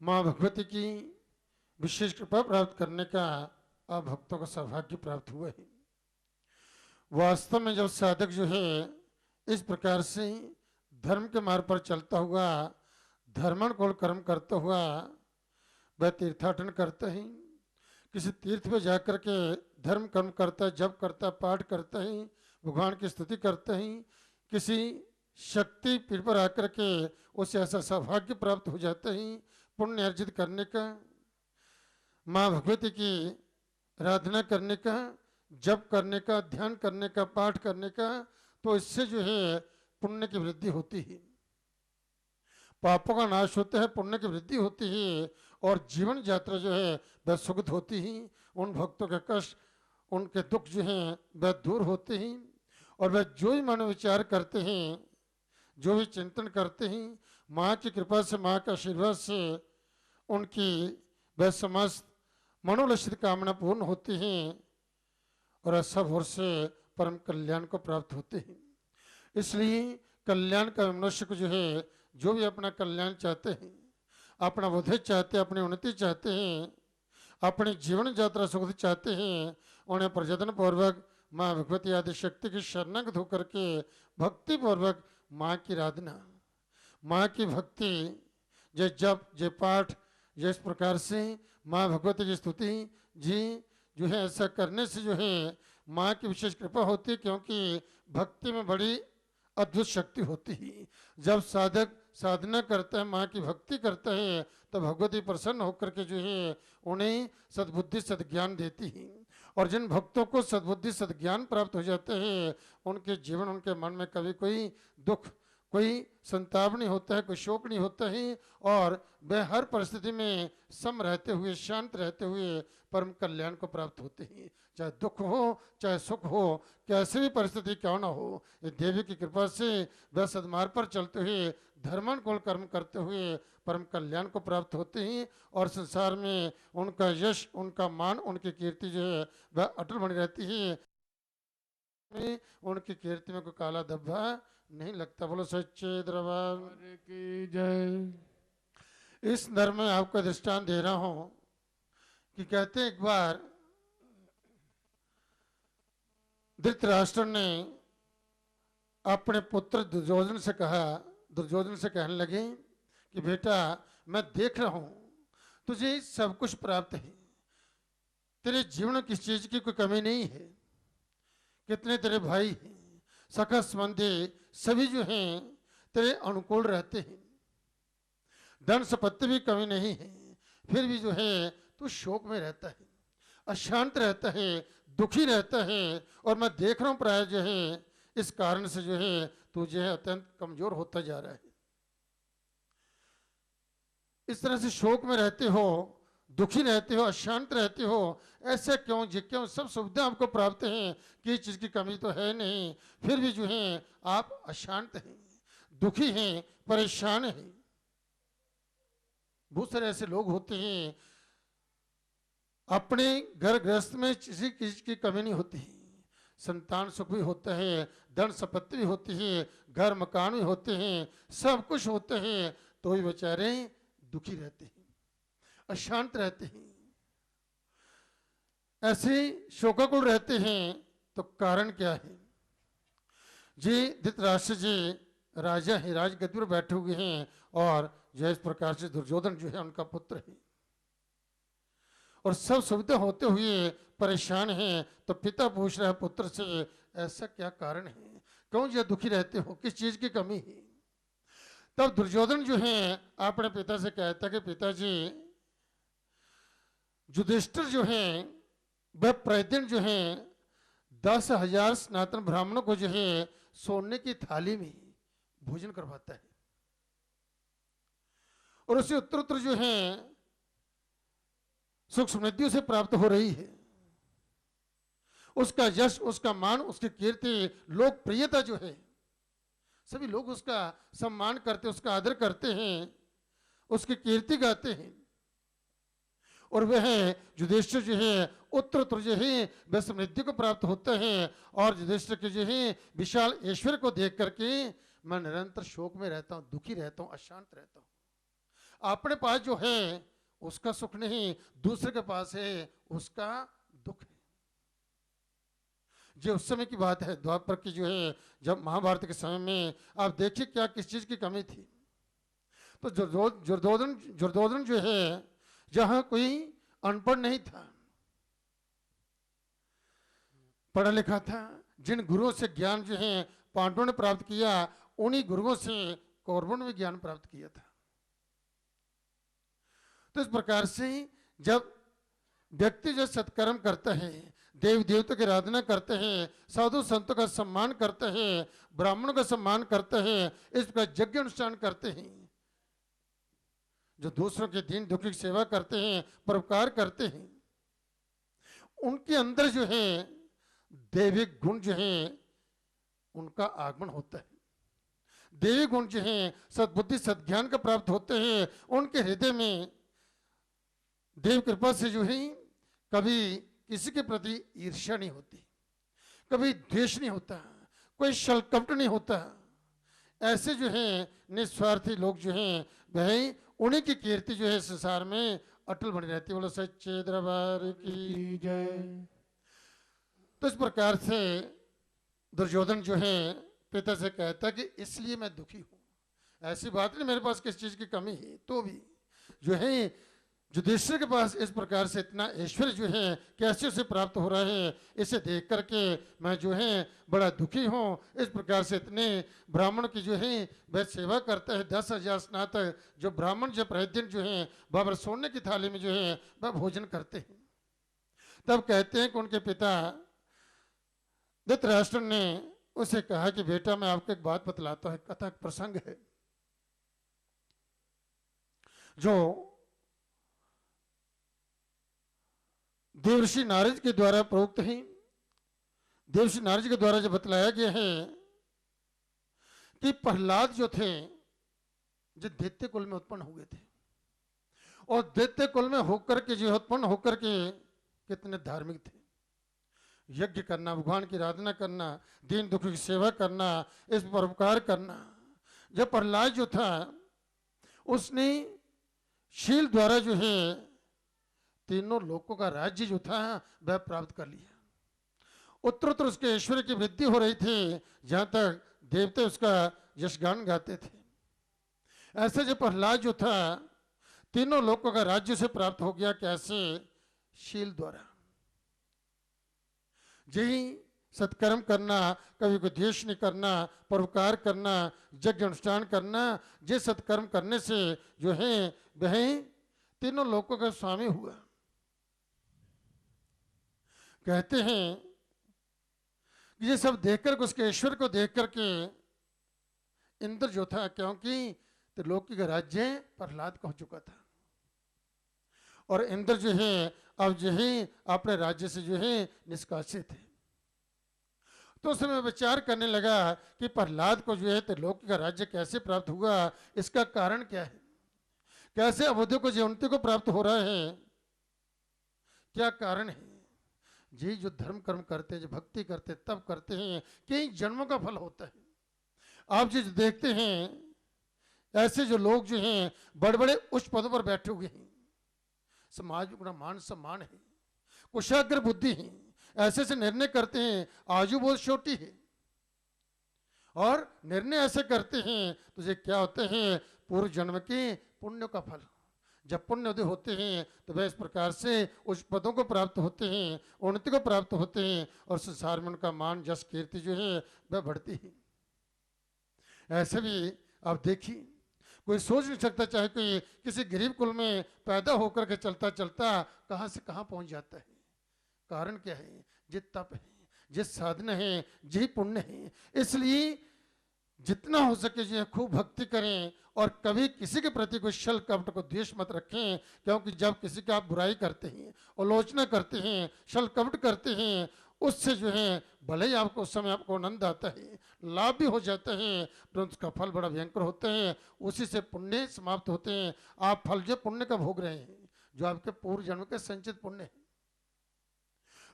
B: माँ भगवती की विशेष कृपा प्राप्त करने का आप भक्तों को सौभाग्य प्राप्त हुआ है। वास्तव में जब साधक जो है इस प्रकार से धर्म के मार्ग पर चलता हुआ, धर्मानुकूल कर्म करता हुआ वह तीर्थाटन करता है, किसी तीर्थ पे जाकर के धर्म कर्म करता है, जप करता है, पाठ करता है, भगवान की स्तुति करता है, किसी शक्ति पीठ पर आकर के उसे ऐसा सौभाग्य प्राप्त हो जाता है पुण्य अर्जित करने का, माँ भगवती की आराधना करने का, जप करने का, ध्यान करने का, पाठ करने का, तो इससे जो है पुण्य की वृद्धि होती है, पापों का नाश होता है, पुण्य की वृद्धि होती है और जीवन यात्रा जो है वह सुखद होती है। उन भक्तों के कष्ट, उनके दुख जो हैं वह दूर होते हैं और वह जो ही मन विचार करते हैं, जो भी चिंतन करते हैं, माँ की कृपा से, माँ के आशीर्वाद से उनकी वह समस्त मनोलक्षित कामना पूर्ण होती हैं और सब ओर से परम कल्याण को प्राप्त होते हैं। इसलिए कल्याण का मनुष्य को जो है, जो भी अपना कल्याण चाहते हैं, अपना बुद्धि चाहते हैं, अपनी उन्नति चाहते हैं, अपनी जीवन यात्रा सुख चाहते हैं, उन्हें प्रयत्न पूर्वक माँ भगवती आदि शक्ति की शरणागत होकर के भक्ति पूर्वक माँ की आराधना, माँ की भक्ति, जय जप, जय पाठ, जिस प्रकार से माँ भगवती की स्तुति जी जो है, ऐसा करने से जो है माँ की विशेष कृपा होती है, क्योंकि भक्ति में बड़ी अद्भुत शक्ति होती है। जब साधक साधना करता है, माँ की भक्ति करता है, तो भगवती प्रसन्न होकर के जो है उन्हें सद्बुद्धि सद्ज्ञान देती है और जिन भक्तों को सद्बुद्धि सद्ज्ञान प्राप्त हो जाते हैं उनके जीवन, उनके मन में कभी कोई दुख, कोई संताप नहीं होता है, कोई शोक नहीं होता है और वह हर परिस्थिति में सम रहते हुए, शांत रहते हुए परम कल्याण को प्राप्त होते हैं। चाहे दुख हो, चाहे सुख हो, कैसी भी परिस्थिति क्यों ना हो, ये देवी की कृपा से वह सदमार्ग पर चलते हुए, धर्मानुकूल कर्म करते हुए परम कल्याण को प्राप्त होते हैं और संसार में उनका यश, उनका मान, उनकी कीर्ति जो है वह अटल बनी रहती है। उनकी कीर्ति में कोई काला धब्बा नहीं लगता। बोलो सच्चे दरबार की जय। इस धर्म में आपको दृष्टांत दे रहा हूं कि कहते हैं एक बार धृतराष्ट्र ने अपने पुत्र दुर्योधन से कहा, दुर्योधन से कहने लगे कि बेटा मैं देख रहा हूं तुझे सब कुछ प्राप्त है, तेरे जीवन में किस चीज की कोई कमी नहीं है, कितने तेरे भाई हैं, सखा संबंधी सभी जो हैं तेरे अनुकूल रहते हैं, धन संपत्ति भी कमी नहीं है, फिर भी जो है तू शोक में रहता है, अशांत रहता है, दुखी रहता है और मैं देख रहा हूं प्राय जो है इस कारण से जो है तू जो है अत्यंत कमजोर होता जा रहा है। इस तरह से शोक में रहते हो, दुखी रहते हो, अशांत रहते हो, ऐसे क्यों जी? क्यों सब सुविधा आपको प्राप्त हैं, किसी चीज की कमी तो है नहीं, फिर भी जो है आप अशांत हैं, दुखी हैं, परेशान हैं। बहुत सारे ऐसे लोग होते हैं अपने घर गृहस्थ में किसी चीज की कमी नहीं होती, संतान सुख भी होता है, धन संपत्ति भी होती है, घर मकान भी होते हैं, सब कुछ होते हैं, तो भी बेचारे दुखी रहते हैं, अशांत रहते हैं, ऐसे शोकाकुल रहते हैं। तो कारण क्या है जी? धृतराष्ट्र जी राजा है, राजगद्दी पर बैठे हुए हैं और जो इस प्रकार से दुर्योधन जो है उनका पुत्र है और सब सुविधा होते हुए परेशान हैं। तो पिता पूछ रहा है पुत्र से, ऐसा क्या कारण है, क्यों जो दुखी रहते हो, किस चीज की कमी है? तब दुर्योधन जो है अपने पिता से कहता कि पिताजी, युधिष्ठिर जो है वह प्रतिदिन जो है 10,000 सनातन ब्राह्मणों को जो है सोने की थाली में भोजन करवाता है और उसे उत्तर उत्तर जो है सुख समृद्धियों से प्राप्त हो रही है। उसका यश, उसका मान, उसकी कीर्ति, लोकप्रियता जो है, सभी लोग उसका सम्मान करते, उसका आदर करते हैं, उसकी कीर्ति गाते हैं। और वह युधिष्ठिर जो है उत्तर जो है वह समृद्धि को प्राप्त होता है। और युधिष्ठिर के जो है विशाल ऐश्वर्य को देख करके मैं निरंतर शोक में रहता हूँ, दुखी रहता हूँ, अशांत रहता हूँ। अपने पास जो है उसका सुख नहीं, दूसरे के पास है उसका दुख है। जो उस समय की बात है, द्वापर की जो है, जब महाभारत के समय में आप देखिए क्या किस चीज की कमी थी। तो दुर्योधन जो है, जहां कोई अनपढ़ नहीं था, पढ़ा लिखा था, जिन गुरुओं से ज्ञान जो है पांडवों ने प्राप्त किया, उन्हीं गुरुओं से कौरवों ने भी ज्ञान प्राप्त किया था। तो इस प्रकार से जब व्यक्ति जो सत्कर्म करता है, देव देवता की आराधना करते हैं, साधु संतों का सम्मान करते हैं, ब्राह्मणों का सम्मान करते हैं, इस प्रकार यज्ञ अनुष्ठान करते हैं, जो दूसरों के दीन दुखी की सेवा करते हैं, परोपकार करते हैं, उनके अंदर जो है दैविक गुण जो है उनका आगमन होता है। देवी गुण जो है सद्बुद्धि सद्ज्ञान का प्राप्त होते हैं। उनके हृदय में देव कृपा से जो है कभी किसी के प्रति ईर्ष्या नहीं होती, कभी द्वेष नहीं होता, कोई छल कपट नहीं होता। ऐसे जो है निस्वार्थी लोग जो हैं वह उन्हीं की कीर्ति जो है संसार में अटल बनी रहती है। बोलो सच्चे दरबार की जय। तो इस प्रकार से दुर्योधन जो है पिता से कहता कि इसलिए मैं दुखी हूं, ऐसी बात नहीं मेरे पास किस चीज की कमी है, तो भी जो है युधिष्ठिर के पास इस प्रकार से इतना ऐश्वर्य जो है कैसे उसे प्राप्त हो रहा है, इसे देख करके मैं जो है बड़ा दुखी हूँ। इस प्रकार से इतने ब्राह्मण की जो है वह सेवा करता है, 10,000 स्नातक जो ब्राह्मण जब प्रतिदिन जो है बाबर सोने की थाली में जो है वह भोजन करते हैं। तब कहते हैं कि उनके पिता धृतराष्ट्र ने उसे कहा कि बेटा मैं आपको एक बात बतलाता हूँ, कथा प्रसंग है जो देवर्षि नारद के द्वारा प्रोक्त है। देवर्षि नारद के द्वारा जो बतलाया गया है कि प्रहलाद जो थे जो दैत्य कुल में उत्पन्न हो गए थे, और दैत्य कुल में होकर के जो उत्पन्न होकर के कितने धार्मिक थे, यज्ञ करना, भगवान की आराधना करना, दीन दुखी की सेवा करना, इस परोपकार करना। जब प्रहलाद जो था उसने शील द्वारा जो है तीनों लोकों का राज्य जो था वह प्राप्त कर लिया। उत्तरोत्तर उसके ऐश्वर्य की वृद्धि हो रही थी, जहां तक देवते उसका यशगान गाते थे। ऐसे जो प्रहलाद जो था तीनों लोकों का राज्य से प्राप्त हो गया। कैसे? शील द्वारा। यही सत्कर्म करना, कभी को द्वेष नहीं करना, परोपकार करना, यज्ञ अनुष्ठान करना, ये सत्कर्म करने से जो है वह तीनों लोकों का स्वामी हुआ। कहते हैं ये सब देखकर उसके ऐश्वर्य को देख करके इंद्र जो था, क्योंकि त्रिलोकी का राज्य प्रहलाद को हो चुका था, और इंद्र जो है अब जो है अपने राज्य से जो है निष्कासित है। तो उस समय विचार करने लगा कि प्रहलाद को जो है त्रिलोकी का राज्य कैसे प्राप्त हुआ, इसका कारण क्या है, कैसे अवधि को जीवंती को प्राप्त हो रहा है, क्या कारण है। जी जो धर्म कर्म करते हैं, जो भक्ति करते हैं, तब करते हैं, कई जन्मों का फल होता है। आप जो देखते हैं ऐसे जो लोग जो हैं बड़े बड़े उच्च पदों पर बैठे हुए हैं, समाज में उनका मान सम्मान है, कुशाग्र बुद्धि है, ऐसे ऐसे निर्णय करते हैं, आयु बहुत छोटी है, और निर्णय ऐसे करते हैं तो ये क्या होते हैं, पूर्व जन्म के पुण्य का फल। जब पुण्य उदय होते हैं तो वह इस प्रकार से उच्च पदों को प्राप्त होते हैं, उन्नति को प्राप्त होते हैं, और संसार में उनका मान जस कीर्ति जो है वह बढ़ती है। ऐसे भी आप देखिए, कोई सोच नहीं सकता, चाहे कोई किसी गरीब कुल में पैदा होकर के चलता चलता कहाँ से कहाँ पहुँच जाता है। कारण क्या है? जे तप है, जे साधना है, जे पुण्य है। इसलिए जितना हो सके जो है खूब भक्ति करें, और कभी किसी के प्रति कोई छल कपट को द्वेष मत रखें, क्योंकि जब किसी की आप बुराई करते हैं, आलोचना करते हैं, छल कपट करते हैं, उससे जो है भले ही आपको उस समय आपको आनंद आता है, लाभ भी हो जाता है, परंतु उसका फल बड़ा भयंकर होता है। उसी से पुण्य समाप्त होते हैं। आप फल जो पुण्य का भोग रहे हैं, जो आपके पूर्व जन्म के संचित पुण्य है।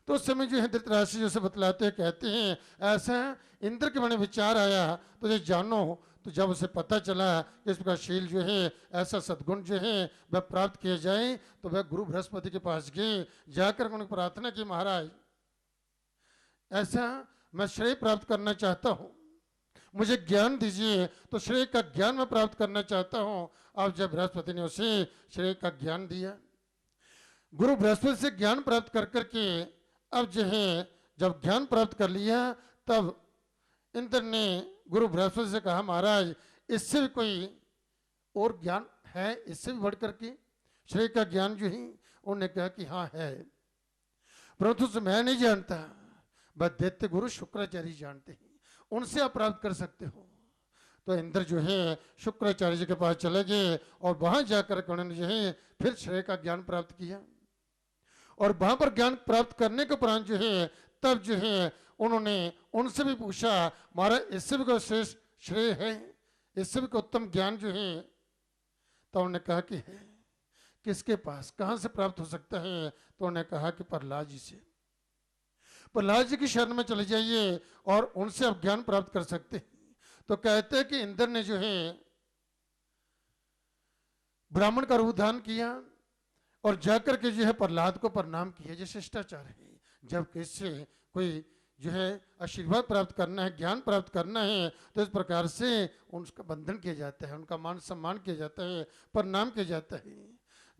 B: तो उस समय जो है धृतराष्ट्र जैसे बतलाते हैं, कहते हैं ऐसा इंद्र के मन में विचार आया तो ये जानो। तो जब उसे पता चला कि इसका शील जो है, ऐसा सद्गुण जो है वह प्राप्त किया जाए, तो वह गुरु बृहस्पति के पास गए। जाकर उन्होंने प्रार्थना की, महाराज ऐसा मैं श्रेय प्राप्त करना चाहता हूँ, मुझे ज्ञान दीजिए। तो श्रेय का ज्ञान मैं प्राप्त करना चाहता हूँ। अब जब बृहस्पति ने उसे श्रेय का ज्ञान दिया, गुरु बृहस्पति से ज्ञान प्राप्त कर करके अब जो है जब ज्ञान प्राप्त कर लिया, तब इंद्र ने गुरु बृहस्पति से कहा, महाराज इससे भी कोई और ज्ञान है, इससे भी बढ़ करके श्रेय का ज्ञान जो है? उन्होंने कहा कि हाँ है, परंतु उसे मैं नहीं जानता, बस दैत्य गुरु शुक्राचार्य जानते हैं, उनसे आप प्राप्त कर सकते हो। तो इंद्र जो है शुक्राचार्य जी के पास चले गए और वहां जाकर उन्होंने जो है फिर श्रेय का ज्ञान प्राप्त किया। और वहां पर ज्ञान प्राप्त करने के उपरांत जो है तब जो है उन्होंने उनसे भी पूछा, महाराज इससे भी कोई श्रेष्ठ श्रेय है, इससे भी कोई उत्तम ज्ञान जो है? तो उन्होंने कहा कि है। किसके पास, कहां से प्राप्त हो सकता है? तो उन्होंने कहा कि प्रहलाद जी से। प्रहलाद जी की शरण में चले जाइए और उनसे आप ज्ञान प्राप्त कर सकते हैं। तो कहते हैं कि इंद्र ने जो है ब्राह्मण का रूप धारण किया और जाकर के जो है प्रहलाद को प्रणाम किया। जो शिष्टाचार है, जब किससे कोई जो है आशीर्वाद प्राप्त करना है, ज्ञान प्राप्त करना है, तो इस प्रकार से उनका बंधन किया जाता है, उनका मान सम्मान किया जाता है, प्रणाम किया जाता है।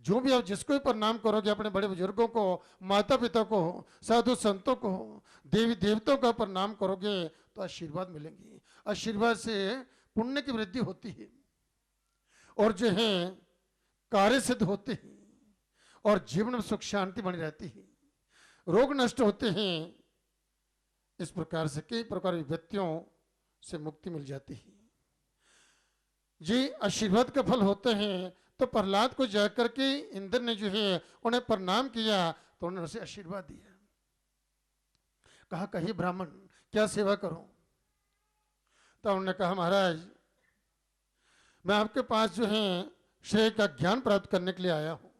B: जो भी आप जिसको भी प्रणाम करोगे, अपने बड़े बुजुर्गों को, माता पिता को, साधु संतों को, देवी देवताओं का प्रणाम करोगे तो आशीर्वाद मिलेंगे। आशीर्वाद से पुण्य की वृद्धि होती है और जो है कार्य सिद्ध होते हैं और जीवन में सुख शांति बनी रहती है, रोग नष्ट होते हैं। इस प्रकार से कई प्रकार की व्यक्तियों से मुक्ति मिल जाती है। जी आशीर्वाद का फल होते हैं। तो प्रहलाद को जाकर के इंद्र ने जो है उन्हें प्रणाम किया तो उन्होंने उसे आशीर्वाद दिया। कहा कहिए ब्राह्मण क्या सेवा करूं? तो उन्होंने कहा, महाराज मैं आपके पास जो है श्रेय का ज्ञान प्राप्त करने के लिए आया हूं,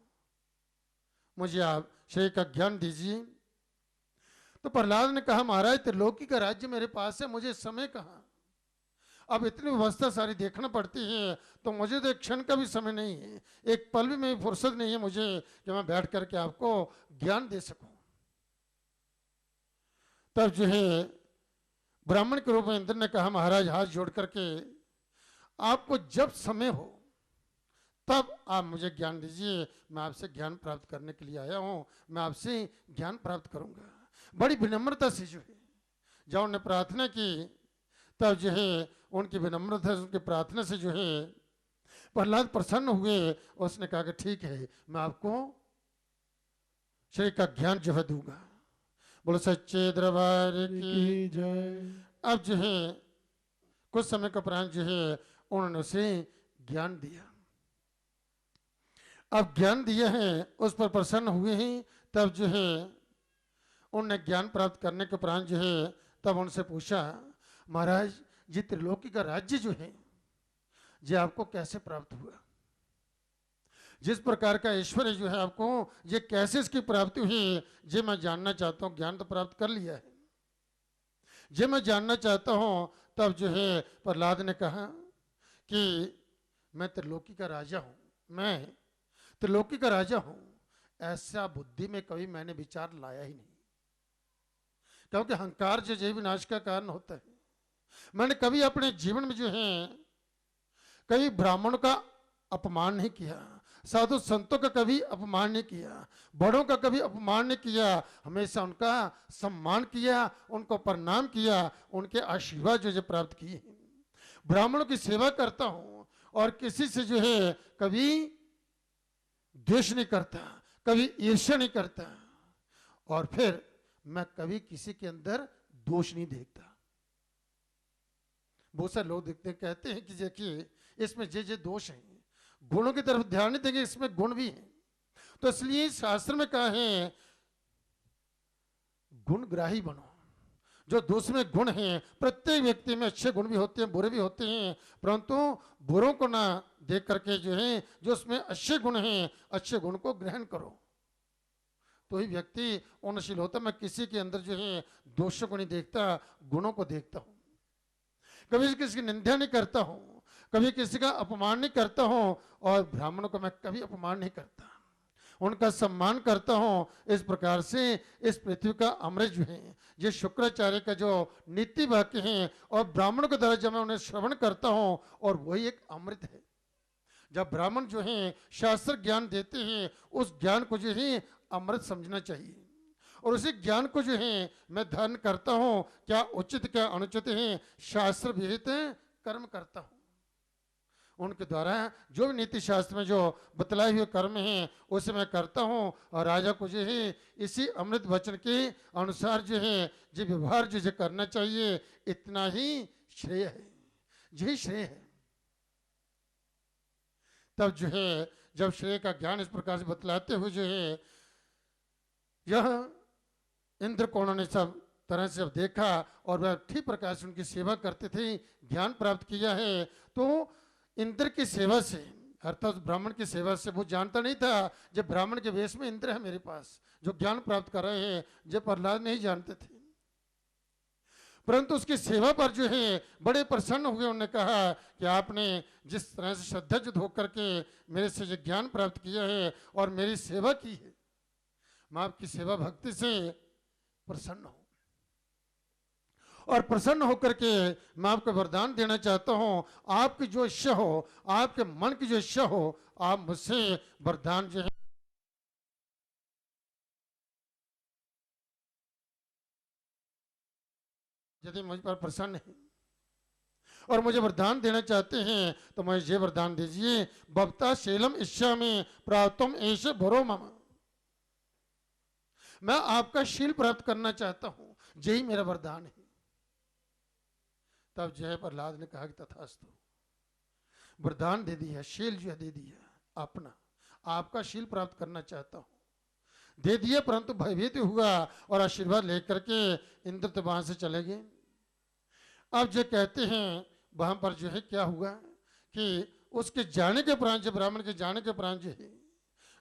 B: मुझे आप श्रेय का ज्ञान दीजिए। तो प्रहलाद ने कहा, महाराज त्रिलोकी का राज्य मेरे पास है, मुझे समय कहाँ, अब इतनी व्यवस्था सारी देखना पड़ती है, तो मुझे तो एक क्षण का भी समय नहीं है, एक पल भी मेरी फुर्सत नहीं है मुझे कि मैं बैठ करके आपको ज्ञान दे सकूं। तब जो है ब्राह्मण के रूप में इंद्र ने कहा, महाराज हाथ जोड़ करके आपको जब समय हो तब आप मुझे ज्ञान दीजिए, मैं आपसे ज्ञान प्राप्त करने के लिए आया हूं, मैं आपसे ज्ञान प्राप्त करूंगा। बड़ी विनम्रता से जो है जब उन्होंने प्रार्थना की, तब जो है उनकी विनम्रता, उनकी प्रार्थना से जो है प्रहलाद प्रसन्न हुए। उसने कहा कि ठीक है, मैं आपको श्रेय का ज्ञान जो है दूंगा। बोलो सच्चे दरबार की जय। अब जो है कुछ समय का उपरांत जो है उन्होंने उसे ज्ञान दिया। अब ज्ञान दिया है, उस पर प्रसन्न हुए हैं। तब जो है उन्होंने ज्ञान प्राप्त करने के उपरांत जो है तब उनसे पूछा, महाराज जी त्रिलोकी का राज्य जो है ये आपको कैसे प्राप्त हुआ? जिस प्रकार का ऐश्वर्य जो है आपको, ये कैसे इसकी प्राप्ति हुई, ये मैं जानना चाहता हूँ। ज्ञान तो प्राप्त कर लिया है, ये मैं जानना चाहता हूँ। तब जो है प्रहलाद ने कहा कि मैं त्रिलोकी का राजा हूँ, मैं त्रिलोकी का राजा हूँ, ऐसा बुद्धि में कभी मैंने विचार लाया ही नहीं, क्योंकि अहंकार जो जय विनाश का कारण होता है। मैंने कभी अपने जीवन में जो है कभी ब्राह्मणों का अपमान नहीं किया, साधु संतों का कभी अपमान नहीं किया, बड़ों का कभी अपमान नहीं किया, हमेशा उनका सम्मान किया, उनको प्रणाम किया, उनके आशीर्वाद जो प्राप्त किए। ब्राह्मणों की सेवा करता हूं और किसी से जो है कभी द्वेष नहीं करता, कभी ईर्ष्या नहीं करता, और फिर मैं कभी किसी के अंदर दोष नहीं देखता। बहुत सारे लोग देखते कहते हैं कि देखिए इसमें जे दोष हैं, गुणों की तरफ ध्यान नहीं देंगे, इसमें गुण भी हैं। तो इसलिए शास्त्र में कहा है गुणग्राही बनो। जो दोष में गुण हैं, प्रत्येक व्यक्ति में अच्छे गुण भी होते हैं, बुरे भी होते हैं, परंतु बुरों को ना देख करके जो है, जो उसमें अच्छे गुण हैं, अच्छे गुण को ग्रहण करो, तो ही व्यक्ति उन्नतशील होता। मैं किसी के अंदर जो है दोषों को नहीं देखता, गुणों को देखता हूँ। कभी किसी की निंदा नहीं करता हूँ, कभी किसी का अपमान नहीं करता हूँ, और ब्राह्मणों को मैं कभी अपमान नहीं करता, उनका सम्मान करता हूँ। इस प्रकार से इस पृथ्वी का अमृत जो है, ये शुक्राचार्य का जो नीति वाक्य है, और ब्राह्मणों के द्वारा जब मैं उन्हें श्रवण करता हूँ, और वही एक अमृत है। जब ब्राह्मण जो है शास्त्र ज्ञान देते हैं, उस ज्ञान को जो है अमृत समझना चाहिए, और उसी ज्ञान को जो है मैं धारण करता हूँ। क्या उचित क्या अनुचित है, शास्त्र विहित कर्म करता हूँ। उनके द्वारा जो भी नीति शास्त्र में जो बतलाए हुए कर्म हैं, उसे मैं करता हूँ, और राजा को जो है इसी अमृत वचन के अनुसार जो है जो व्यवहार जो करना चाहिए, इतना ही श्रेय है, यही श्रेय है। तब जो है जब श्रेय का ज्ञान इस प्रकार से बतलाते हुए जो है, यह इंद्र को उन्होंने सब तरह से जब देखा, और वह ठीक प्रकार से उनकी सेवा करते थे, ज्ञान प्राप्त किया है। तो इंद्र की सेवा से, अर्थात ब्राह्मण की सेवा से, वो जानता नहीं था जब ब्राह्मण के वेश में इंद्र है मेरे पास जो ज्ञान प्राप्त कर रहे हैं, जब प्रहलाद नहीं जानते थे। परंतु उसकी सेवा पर जो है बड़े प्रसन्न हुए। उन्होंने कहा कि आपने जिस तरह से श्रद्धा युक्त होकर के मेरे से जो ज्ञान प्राप्त किया है और मेरी सेवा की है, मैं आपकी सेवा भक्ति से प्रसन्न हूं, और प्रसन्न होकर के मैं आपको वरदान देना चाहता हूं। आपकी जो इच्छा हो, आपके मन की जो इच्छा हो, आप मुझसे वरदान जो है यदि मुझ पर प्रसन्न है और मुझे वरदान देना चाहते हैं, तो मुझे ये वरदान दीजिए। भवता शीलम इच्छा में प्राप्तम ऐश भरो मम, मैं आपका शील प्राप्त करना चाहता हूं, यही मेरा वरदान है। तब जय प्रहलाद ने कहा कि तथास्तु, वरदान दे दिया, शील जो दे दिया, अपना आपका शील प्राप्त करना चाहता हूं, दे दिया। परंतु भयभीत हुआ और आशीर्वाद लेकर के इंद्र तो वहां से चले गए। अब जो कहते हैं वहां पर जो है क्या हुआ कि उसके जाने के उपरांत, जब ब्राह्मण के जाने के उपरांत जो है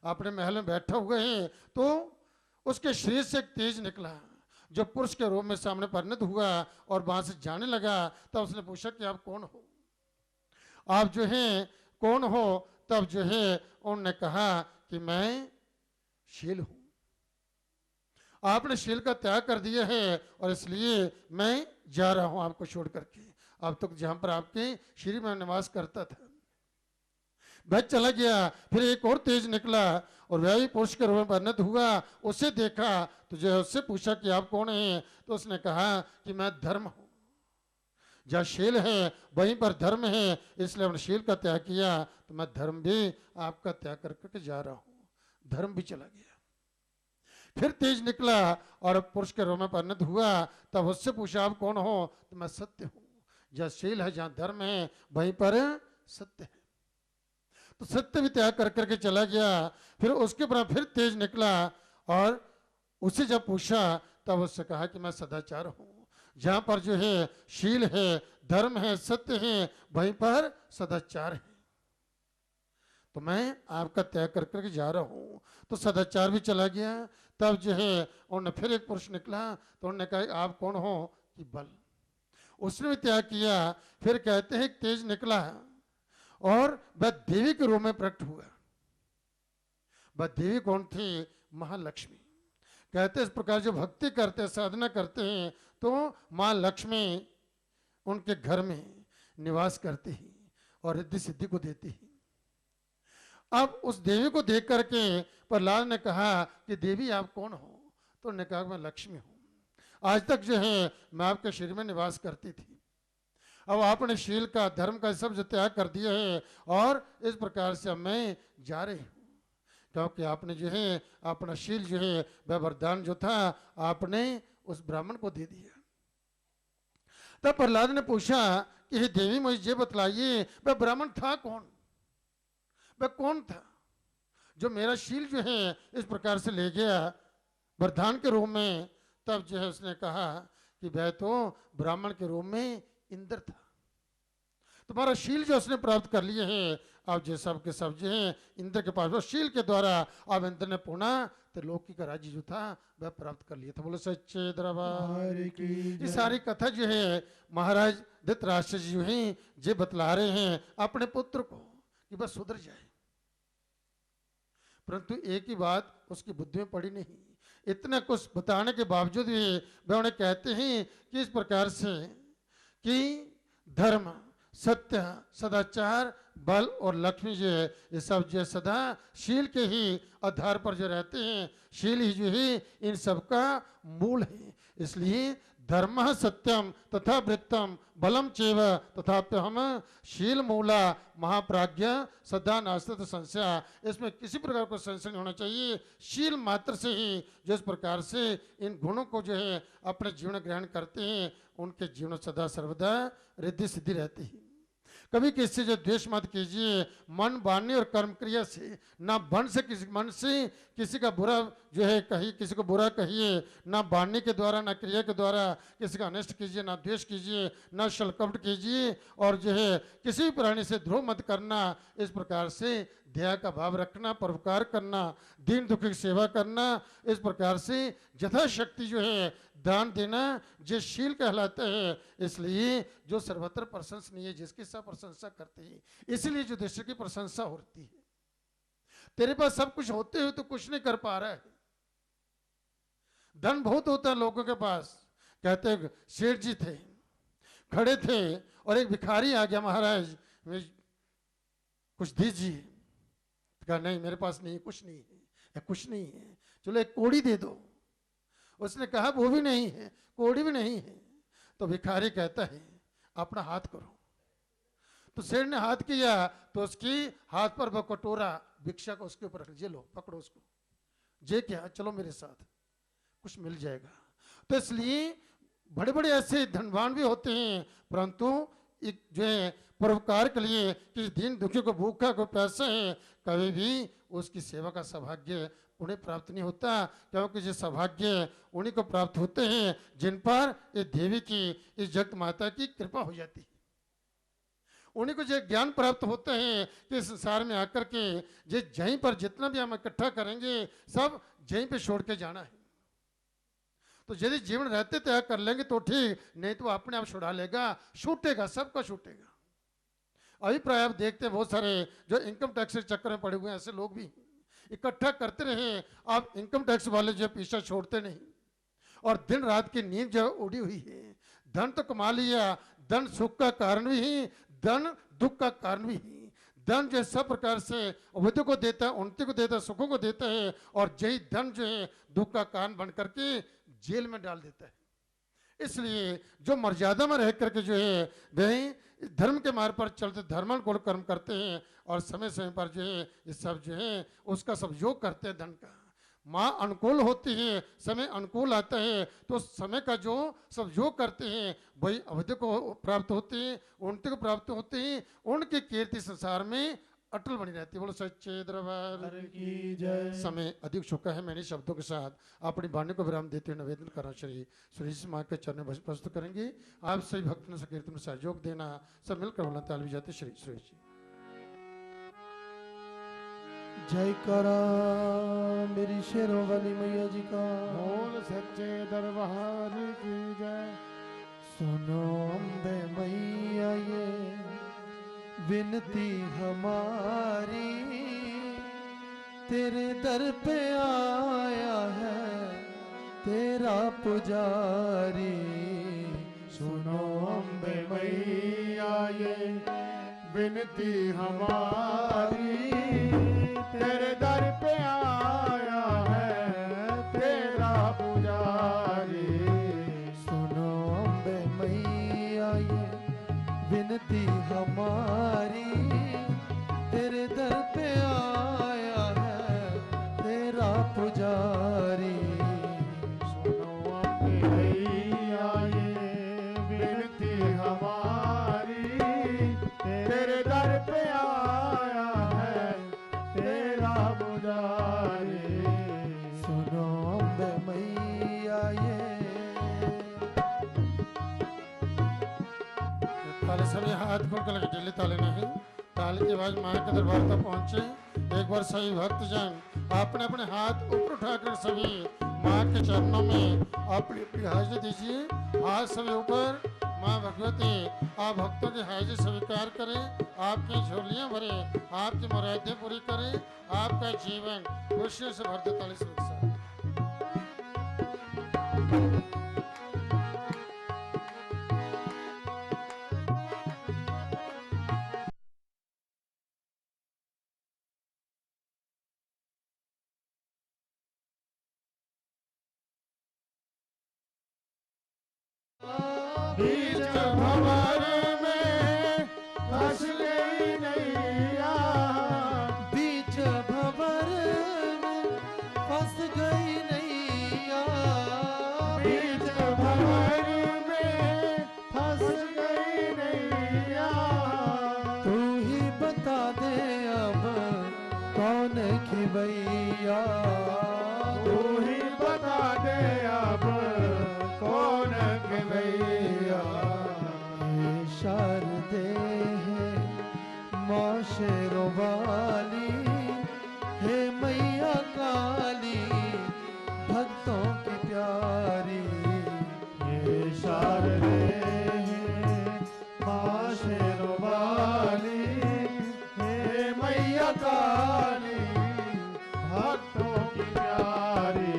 B: अपने महल में बैठा हुआ है, तो उसके शरीर से एक तेज निकला जो पुरुष के रूप में सामने परिणत हुआ और वहां से जाने लगा। तब उसने पूछा कि आप कौन हो, आप जो हैं कौन हो। तब जो है उन्होंने कहा कि मैं शील हूं, आपने शील का त्याग कर दिया है और इसलिए मैं जा रहा हूं आपको छोड़ करके। अब तक जहां पर आपके श्री में निवास करता था वह चला गया। फिर एक और तेज निकला और वह भी पुरुष के रूप में परिणत हुआ। उसे देखा तो जो है उससे पूछा कि आप कौन हैं, तो उसने कहा कि मैं धर्म हूं, जहाँ शील है वहीं पर धर्म है, इसलिए हमने शील का त्याग किया, तो मैं धर्म भी आपका त्याग करके जा रहा हूं। धर्म भी चला गया। फिर तेज निकला और पुरुष के रूप में परिणत हुआ। तब उससे पूछा आप कौन हो, तो मैं सत्य हूं, जहाँ शील है जहाँ धर्म है वहीं पर सत्य है। तो सत्य भी त्याग कर करके चला गया। फिर उसके बाद फिर तेज निकला और उसे जब पूछा तब उससे कहा कि मैं सदाचार हूं, जहां पर जो है शील है, धर्म है, सत्य है, वहीं पर सदाचार है, तो मैं आपका त्याग कर करके जा रहा हूं। तो सदाचार भी चला गया। तब जो है उन्होंने फिर एक पुरुष निकला, तो उन्होंने कहा आप कौन हो, कि बल, उसने भी त्याग किया। फिर कहते हैं तेज निकला और वह देवी के रूप में प्रकट हुआ। वह देवी कौन थी, महालक्ष्मी। कहते इस प्रकार जो भक्ति करते हैं, साधना करते हैं, तो माँ लक्ष्मी उनके घर में निवास करती है और रिद्धि सिद्धि को देती है। अब उस देवी को देख करके प्रहलाद ने कहा कि देवी आप कौन हो, तो उन्होंने कहा मैं लक्ष्मी हूं, आज तक जो है मैं आपके शरीर में निवास करती थी, अब आपने शील का, धर्म का सब जो त्याग कर दिया है और इस प्रकार से मैं जा रही हूं, क्योंकि आपने जो है अपना शील जो है वह वरदान जो था आपने उस ब्राह्मण को दे दिया। तब प्रहलाद ने पूछा कि हे देवी मुझे ये बतलाइए वह ब्राह्मण था कौन, वह कौन था जो मेरा शील जो है इस प्रकार से ले गया वरदान के रूप में। तब जो है उसने कहा कि वह तो ब्राह्मण के रूप में इंद्र था। तुम्हारा शील जो उसने प्राप्त कर लिए हैं, आप जो सब के सब जो हैं इंद्र के पास, वो शील के द्वारा अब इंद्र ने पुनः त्रिलोकी का राज्य जो था वह प्राप्त कर लिया था। बोलो सच्चे दरबार की। ये सारी कथा जो है महाराज धृतराष्ट्र जी जो हैं जे बतला रहे हैं अपने पुत्र को कि बस सुधर जाए, परंतु एक ही बात उसकी बुद्धि में पड़ी नहीं। इतना कुछ बताने के बावजूद भी वह उन्हें कहते हैं कि इस प्रकार से कि धर्म, सत्य, सदाचार, बल और लक्ष्मी जो है ये सब जो सदा शील के ही आधार पर जो रहते हैं, शील ही जो है इन सब का मूल है। इसलिए धर्म सत्यम तथा वृत्तम बलम चैव तथाप्यहम शील मूला महाप्राज्ञ सदा नास्ति संशय। इसमें किसी प्रकार को संशय नहीं होना चाहिए। शील मात्र से ही जो इस प्रकार से इन गुणों को जो है अपने जीवन ग्रहण करते हैं उनके जीवन सदा सर्वदा रिद्धि सिद्धि रहती है। कभी किसी से जो द्वेष मत कीजिए, मन वाणी और कर्म क्रिया से, ना मन से किसी का बुरा जो है कही, किसी को बुरा कहिए, ना वाणी के द्वारा ना क्रिया के द्वारा किसी का अनिष्ट कीजिए, ना द्वेष कीजिए, ना छलकपट कीजिए, और जो है किसी भी प्राणी से द्रोह मत करना। इस प्रकार से दया का भाव रखना, परोपकार करना, दीन दुखी की सेवा करना, इस प्रकार से यथाशक्ति जो है दान देना, जो शील कहलाता है। इसलिए जो सर्वत्र प्रशंसनीय है, जिसकी सब प्रशंसा करते हैं, इसलिए जो दूसरे की प्रशंसा होती है। तेरे पास सब कुछ होते हुए तो कुछ नहीं कर पा रहा है। धन बहुत होता है लोगों के पास। कहते सेठ जी थे, खड़े थे और एक भिखारी आ गया, महाराज कुछ दीजिए। कहा नहीं मेरे पास नहीं, कुछ नहीं है, या कुछ नहीं है, चलो एक कोड़ी दे दो। उसने कहा वो भी नहीं है, कोड़ी भी नहीं है। तो भिखारी कहता है अपना हाथ करो। तो शेर ने हाथ किया तो उसकी हाथ पर वो कटोरा भिक्षा को उसके ऊपर रख, जे लो पकड़ो उसको, जे क्या चलो मेरे साथ कुछ मिल जाएगा। तो इसलिए बड़े बड़े ऐसे धनवान भी होते हैं, परंतु एक जो है परोपकार के लिए किसी दीन दुखी को, भूखा को, प्यासा है, कभी भी उसकी सेवा का सौभाग्य उन्हें प्राप्त नहीं होता। क्योंकि जो सौभाग्य उन्हीं को प्राप्त होते हैं जिन पर ये देवी की, इस जगत माता की कृपा हो जाती है। उन्हीं को जो ज्ञान प्राप्त होते हैं कि संसार में आकर के जो जहीं पर जितना भी हम इकट्ठा करेंगे सब जहीं पे छोड़ के जाना है। तो यदि जीवन रहते त्याग कर लेंगे तो ठीक, नहीं तो अपने आप छुड़ा लेगा, छूटेगा, सबका छूटेगा। अभी प्राय आप देखते हैं बहुत सारे जो इनकम टैक्स के चक्कर में पड़े हुए हैं, ऐसे लोग भी इकट्ठा करते रहे। आप इनकम टैक्स वाले जो पीछा छोड़ते नहीं, और दिन रात की नींद जो उड़ी हुई है। धन तो कमा लिया, धन सुख का कारण भी है, धन दुख का कारण भी है। धन जो सब प्रकार से अवैध को देता है, उन्नति को देता है, सुखों को देता है, और यही धन जो है दुख का कारण बन करके जेल में डाल देता है। इसलिए जो मर्यादा में रह करके जो है वही धर्म के मार्ग पर चलते धर्म गुण कर्म करते हैं, और समय समय पर जो है ये सब जो है उसका सब योग करते हैं। धन का माँ अनुकूल होती है, समय अनुकूल आता है, तो समय का जो सब योग करते हैं वही अवधि को प्राप्त होते हैं, उन्नति को प्राप्त होते हैं, उनकी कीर्ति संसार में अटल बनी रहती है। बोलो सच्चे दरबार की जय। समय अधिक चुका है, मैंने शब्दों के साथ अपनी वाणी को विराम देते हुए निवेदन करना चाहिए। श्री जी माँ के चरण में प्रस्तुत करेंगे। आप सभी भक्तों से कीर्तन में सहयोग देना, सब मिलकर बोलना ताल भी जाते। श्री श्री जी
C: जय करा मेरी शेरों वाली मैया जी का।
B: बोल सच्चे दरबार की जय।
C: सुनो अम्बे मैया ये विनती हमारी, तेरे दर पे आया है तेरा पुजारी। सुनो अम्बे मैया ये विनती हमारी, तेरे दर पे आया है तेरा पुजारी। सुनो अम्बे मैया ये विनती हमारी, तेरे दर पे आया है तेरा पुजारी। सुनो अम्बे मैया ये विनती हमारी, तेरे दर पे आया है तेरा पुजारी। सुनो अम्बे मैया ये
B: ताले सभी हाथ खोल कर लगे, ढीले ताले नहीं। ताले की आवाज माँ के दरबार तक पहुंचे। एक बार सभी भक्तजन अपने अपने हाथ ऊपर उठाकर सभी माँ के चरणों में अपनी अपनी हाजिरी दीजिए। हाथ सभी ऊपर। माँ भगवती आप भक्तों की हाजिरी स्वीकार करें, आपकी झोलियां भरे, आपकी मुरादें पूरी करें, आपका जीवन खुशियों से भर दे। ताली से
C: बीच भंवर में फंस गई नैया, बीच भंवर में फंस गई नैया, बीच भंवर में फंस गई नैया। तू ही बता दे अब कौन खिवैया, तू ही बता दे अब कौन खिवैया। शारदे है माँ शेरों वाली, हे मैया काली भक्तों की प्यारी। ये शारदे है माँ शेरों वाली, हे मैया काली भक्तों की प्यारी।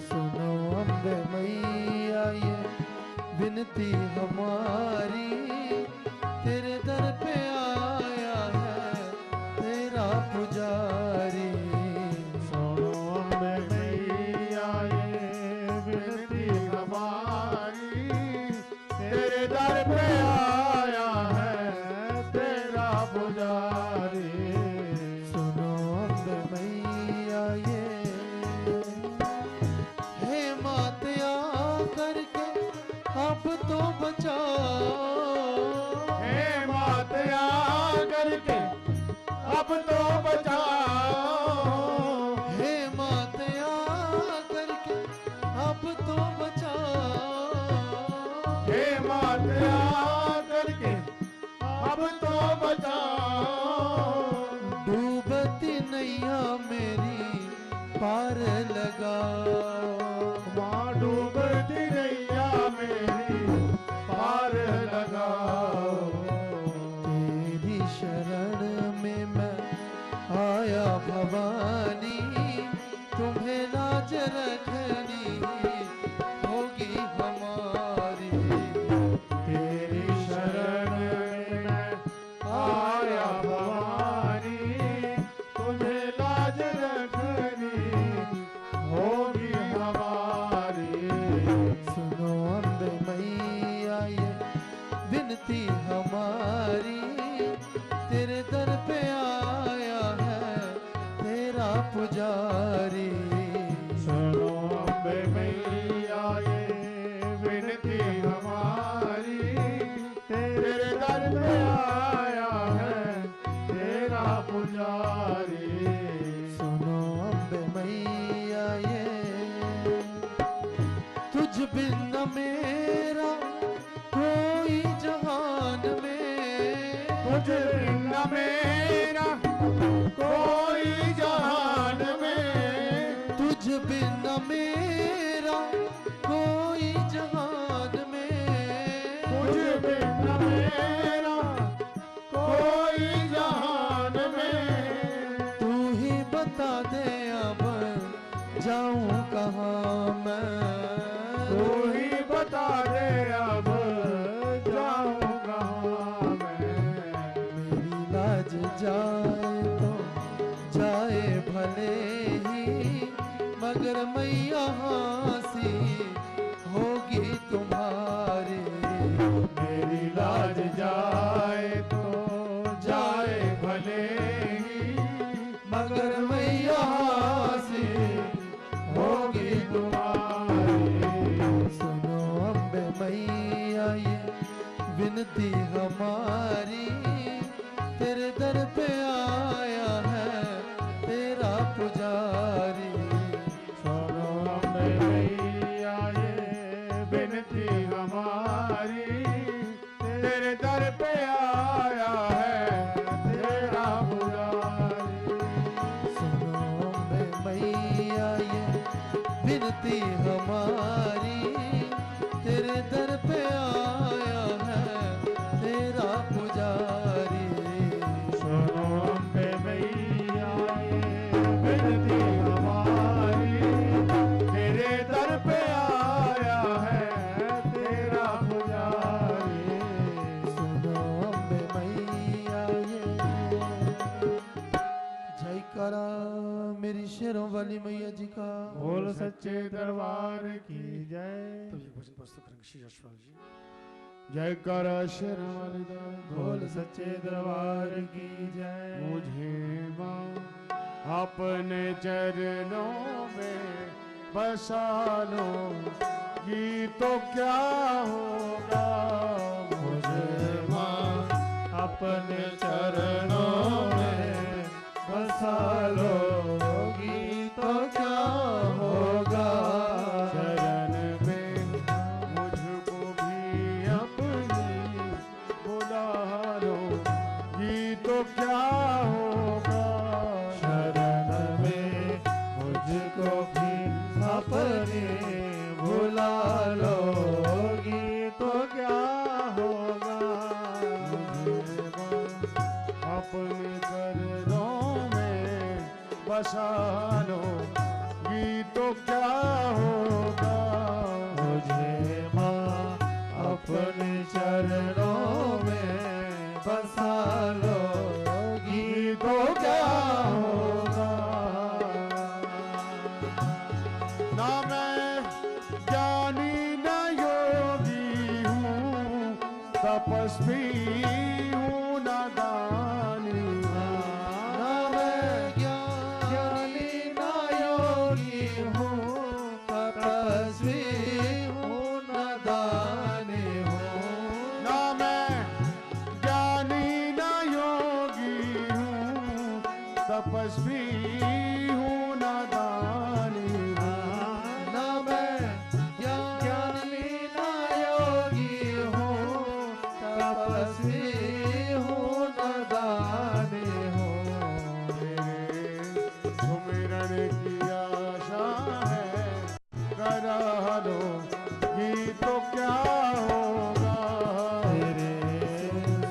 C: सुनो अम्बे मैया ये विनती हमारी, तेरे दर पे आया है तेरा पुजारी। सुनो अम्बे मैया ये विनती हमारी, तेरे दर पे आया है तेरा पुजारी। सुनो अम्बे मैया ये हे मातया करके अब तो बचाओ, हे मातया करके अब तो बचाओ, हे मातया करके अब तो बचाओ, हे मातया करके अब तो बचाओ। डूबती नैया मेरी पार लगाओ, माँ डूबती नैया मेरी पार लगाओ। तेरी शरण में मैं आया भवानी, तुम्हें लाज रखनी होगी हमारी। तेरी शरण में मैं आया भवानी, तुम्हें लाज रखनी होगी हमारी। सुनो अम्बे मैया ये विनती हमारी, तेरे दर पे आया है तेरा पुजारी। सुनो अम्बे मैया ये विनती हमारी, तेरे दर पे आया है तेरा पुजारी। सुनो अम्बे मैया ये तुझ बिन न मेरा कोई जहान में, तुझ बिन न मेरा कोई जहान में, तुझ बिन न मेरा कोई जहान में, तुझ बिन न मेरा कोई जहान में। तू ही बता दे अब जाऊं कहाँ मैं, तू ही बता दे अब जाऊं कहाँ मैं। मेरी लाज जाए तो जाए भले ही, मगर मैया हाँसी होगी तुम्हारी। मेरी लाज जाए तो जाए भले ही, मगर मैया हाँसी होगी तुम्हारी। सुनो अम्बे मैया ये विनती हमारी, तेरे दर पे आया है तेरा पुजारी। सुनो अम्बे मैया ये विनती हमारी, तेरे दर मेरी शेरों वाली मैया जी का।
D: बोल सच्चे दरबार की जय।
B: तो ये भजन पुस्तक करेंगे श्री यशपाल जी।
D: जयकारा शेरों वाले दा।
C: बोल सच्चे दरबार की जय।
D: मुझे माँ अपने चरणों में बसा लो, ये तो क्या होगा। मुझे माँ
C: अपने चरणों में बसा लोगी तो क्या होगा।
D: शरण में मुझको भी अपनी बुला लो, ये तो क्या होगा।
C: शरण में मुझको भी अपने बुला लोगी तो क्या होगा।
D: अपने चरणों में बसा लो, ये तो क्या होगा।
C: मुझे माँ अपने चरणों में बसा लोगी तो क्या होगा।
D: ना मैं ज्ञानी न योगी हूँ, तपस्वी हूँ न दानी।
C: ना मैं ज्ञानी ना योगी हूँ, तपस्वी हूँ न दानी हूँ।
D: ना मैं ज्ञानी न योगी हूँ, तपस्वी हूँ न दानी।
C: ना मैं ज्ञानी ना योगी हूँ, तपस्वी हूँ न दानी हूँ।
D: सुमिरन की आशा है, करा लो, ये तो क्या होगा।
C: तेरे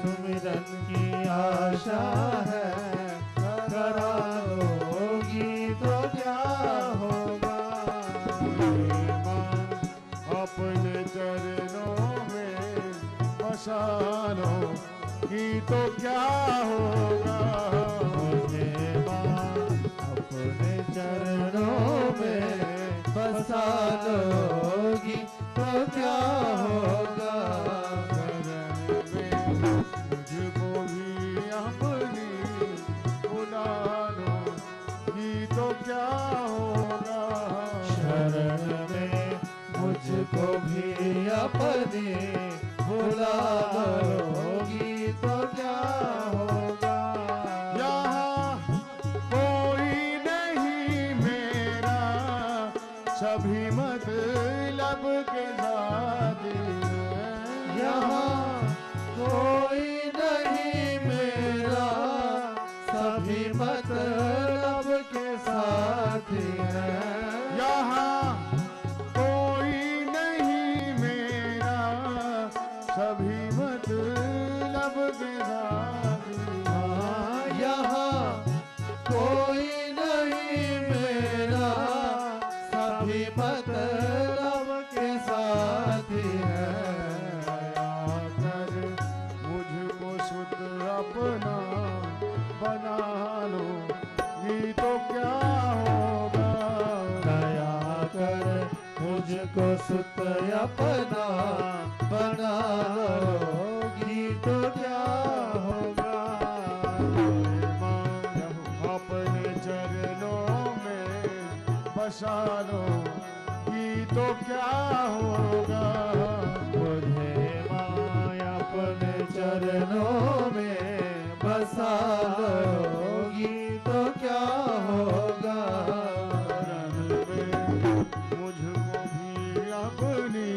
C: सुमिरन की आशा है, करा लोगी तो क्या होगा।
D: अपने चरणों में बसा लो, ये तो क्या होगा।
C: मुझे माँ अपने चरणों में बसा लोगी तो क्या होगा।
D: मुझको भी अपनी बुला लो, ये तो क्या होगा।
C: शरण में मुझको भी अपने बुला लोगी तो क्या होगा।
D: यहाँ कोई नहीं मेरा, सभी मतलब के साथी हैं।
C: यहाँ कोई नहीं मेरा, सभी मतलब के साथी हैं।
D: यहाँ कोई नहीं मेरा, सभी मतलब के साथी हैं।
C: यहाँ कोई नहीं मेरा, सभी मतलब के साथी हैं।
D: आकर मुझको शुद्ध अपना बना लो, ये तो क्या होगा।
C: दया कर मुझको सुत अपना बना लोगी तो क्या होगा।
D: अपने चरणों में बसा लो, ये तो क्या होगा।
C: मुझे माया अपने चरणों में बसा लोगी तो क्या होगा।
D: मुझको भी अपनी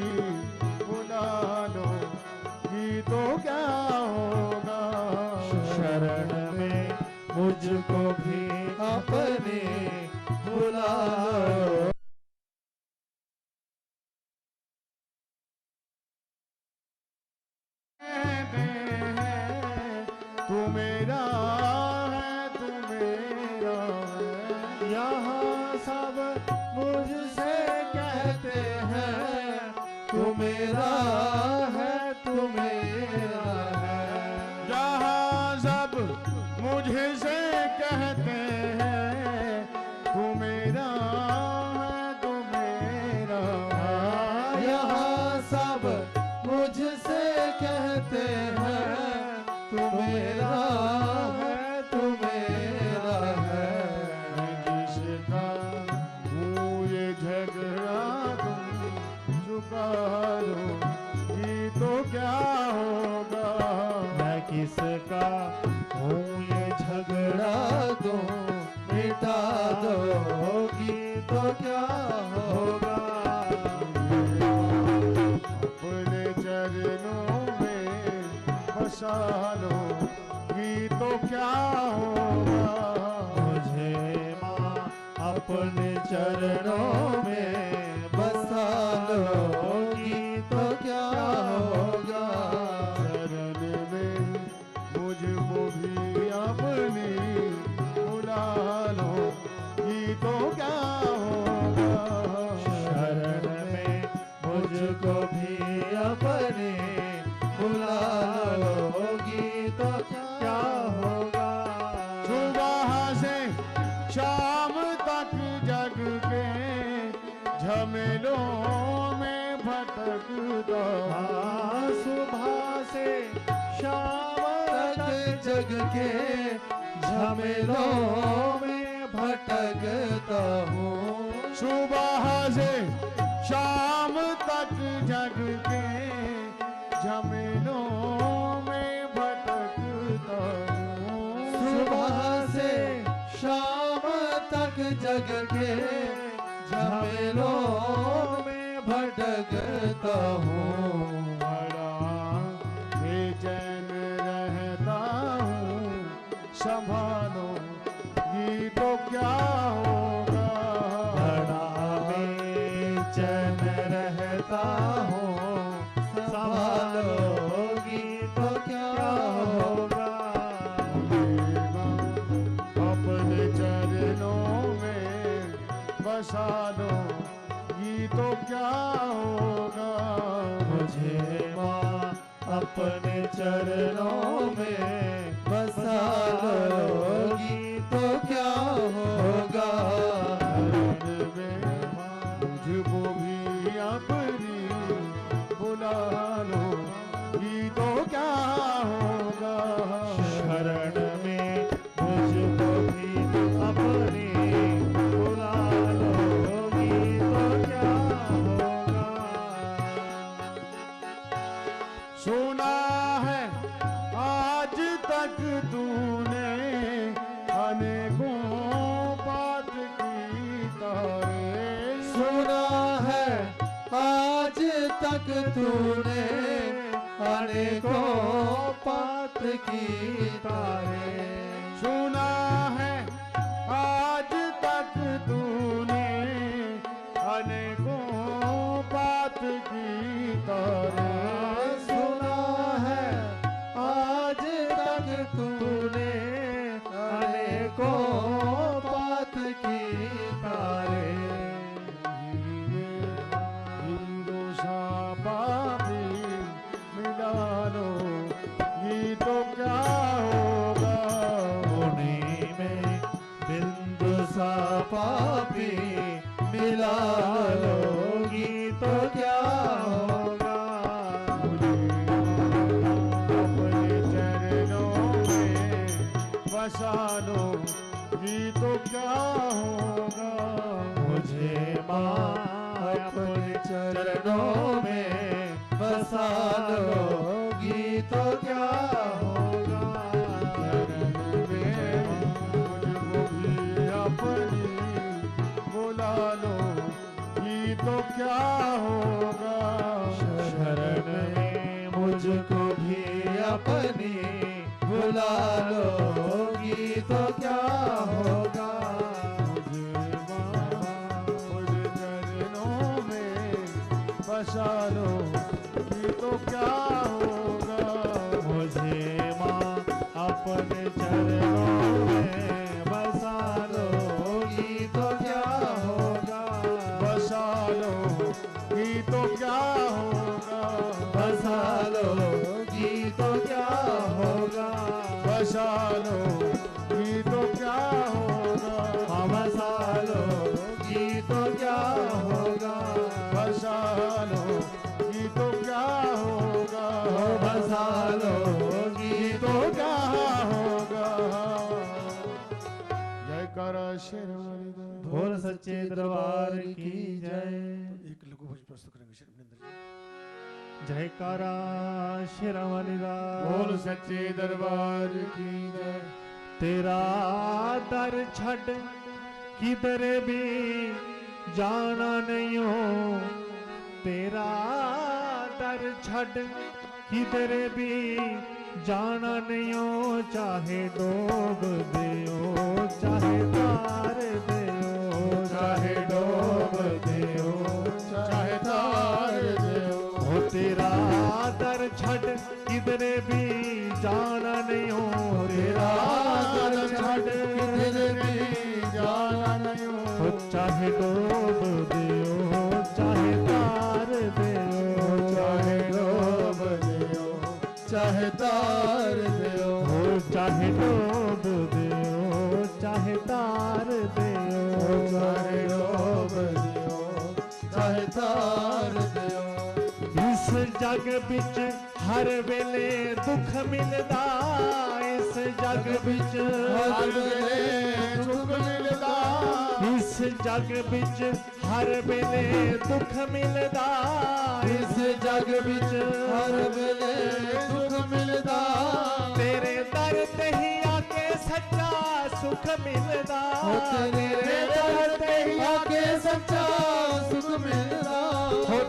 D: बुला लो, ये तो क्या होगा।
C: शरण में मुझको भी अपने बुला लो।
D: तू मेरा है, तू मेरा है।
C: यहाँ सब मुझसे कहते हैं तू मेरा है, तू मेरा है।
D: यहाँ सब मुझसे कहते हैं, तू
C: तू मेरा है, तू मेरा है।
D: मैं जिसका हूँ ये झगड़ा तुम चुका दो ये तो क्या होगा।
C: मैं किसका हूँ ये झगड़ा दो मिटा दोगी तो क्या होगा।
D: अपने चरणों में बसा लो ये तो क्या होगा।
C: मुझे माँ अपने चरणों में बसा लोगी तो क्या होगा।
D: शरण में मुझको भी अपनी बुला लो ये तो क्या होगा।
C: शरण में मुझको भी अपने बुला लोगी तो क्या होगा।
D: सुबह से शाम तक जग के झमेलों में भटकता।
C: हाँ, सुबह से शाम तक जग के झमेलों में भटकता हूँ।
D: सुबह से शाम तक जग के झमेलों में भटकता हूँ।
C: सुबह से शाम तक जग के झमेलों में भटकता हूँ।
D: बड़ा बेचैन रहता हूँ संभालो ये तो क्या होगा।
C: बड़ा बेचैन रहता हूँ संभालोगी तो क्या होगा।
D: अपने चरणों में बसा लो ये तो क्या होगा।
C: मुझे माँ अपने चरणों में बसा लोगी तो क्या होगा।
D: मुझको भी अपनी बुला लो ये तो क्या होगा।
C: शरण में मुझको भी अपनी बुला लोगी तो क्या होगा।
D: सुना है आज तक तूने अनेकों बात की तारीफ।
C: सुना है आज तक तूने अनेकों बात की तारीफ।
D: सुना है आज तक तूने अनेकों बात की तारीफ।
C: सुना है आज तक तूने अनेकों बात की तारीफ।
D: हिंदू पापी मिला लो ये तो क्या होगा।
C: उन्हीं में बिंदु सा पापी मिला लोगी तो क्या होगा।
D: अपने चरणों में बसा लो ये तो क्या होगा।
C: मुझे माँ अपने चरणों में बसा लोगी तो क्या होगा।
D: चरण में मुझको भी अपनी बुला लो ये तो क्या होगा।
C: शरण में मुझको भी अपनी बुला लोगी तो क्या होगा।
D: मुझे चरणों में बसा लो ये तो क्या होगा।
C: मुझे माँ अपने चरणों में बसा लोगी तो क्या होगा।
D: बसा लो ये तो क्या होगा।
C: बसा लोगी तो क्या होगा।
D: बसा लो ये तो क्या होगा।
C: हाँ, बसा लोगी तो क्या होगा।
D: बसा लो ये तो क्या होगा।
C: बसा लोगी तो
D: शेरवाली दा।
C: बोल सच्चे दरबार की जय।
B: एक लघु भजन प्रस्तुत करेंगे श्री अभिनंदन जी।
C: जयकारा शेरवाली दा।
D: बोल सच्चे दरबार की जय।
C: तेरा दर छड़ किधर भी जाना नहीं हो, तेरा दर छड़ किधर भी जाना नहीं हो, चाहे डूब दियो चाहे तार दियो,
D: चाहे डूब दियो चाहे तार दियो।
C: हो तेरा दर छड़ किधर भी जाना नहीं हो, तेरा दर छड़
D: किधर भी जाना नहीं हो,
C: चाहे डूब दियो चाहे तार दियो,
D: चाहे डूब दियो चाहे तार दियो,
C: चाहे डूब दियो चाहे तार दियो,
D: चाहे डूब दियो चाहे तार दियो।
C: इस जग बिच हर वेले दुख मिलदा, इस जग बिच
D: हर वेले दुख मिलदा,
C: इस जग बिच हर वेले दुख मिलदा,
D: इस जग बिच हर वेले दुख मिलदा,
C: तेरे दर ते ही आके सच्चा सुख मिलदा,
D: तेरे दर ते ही आके सच्चा सुख मिलदा,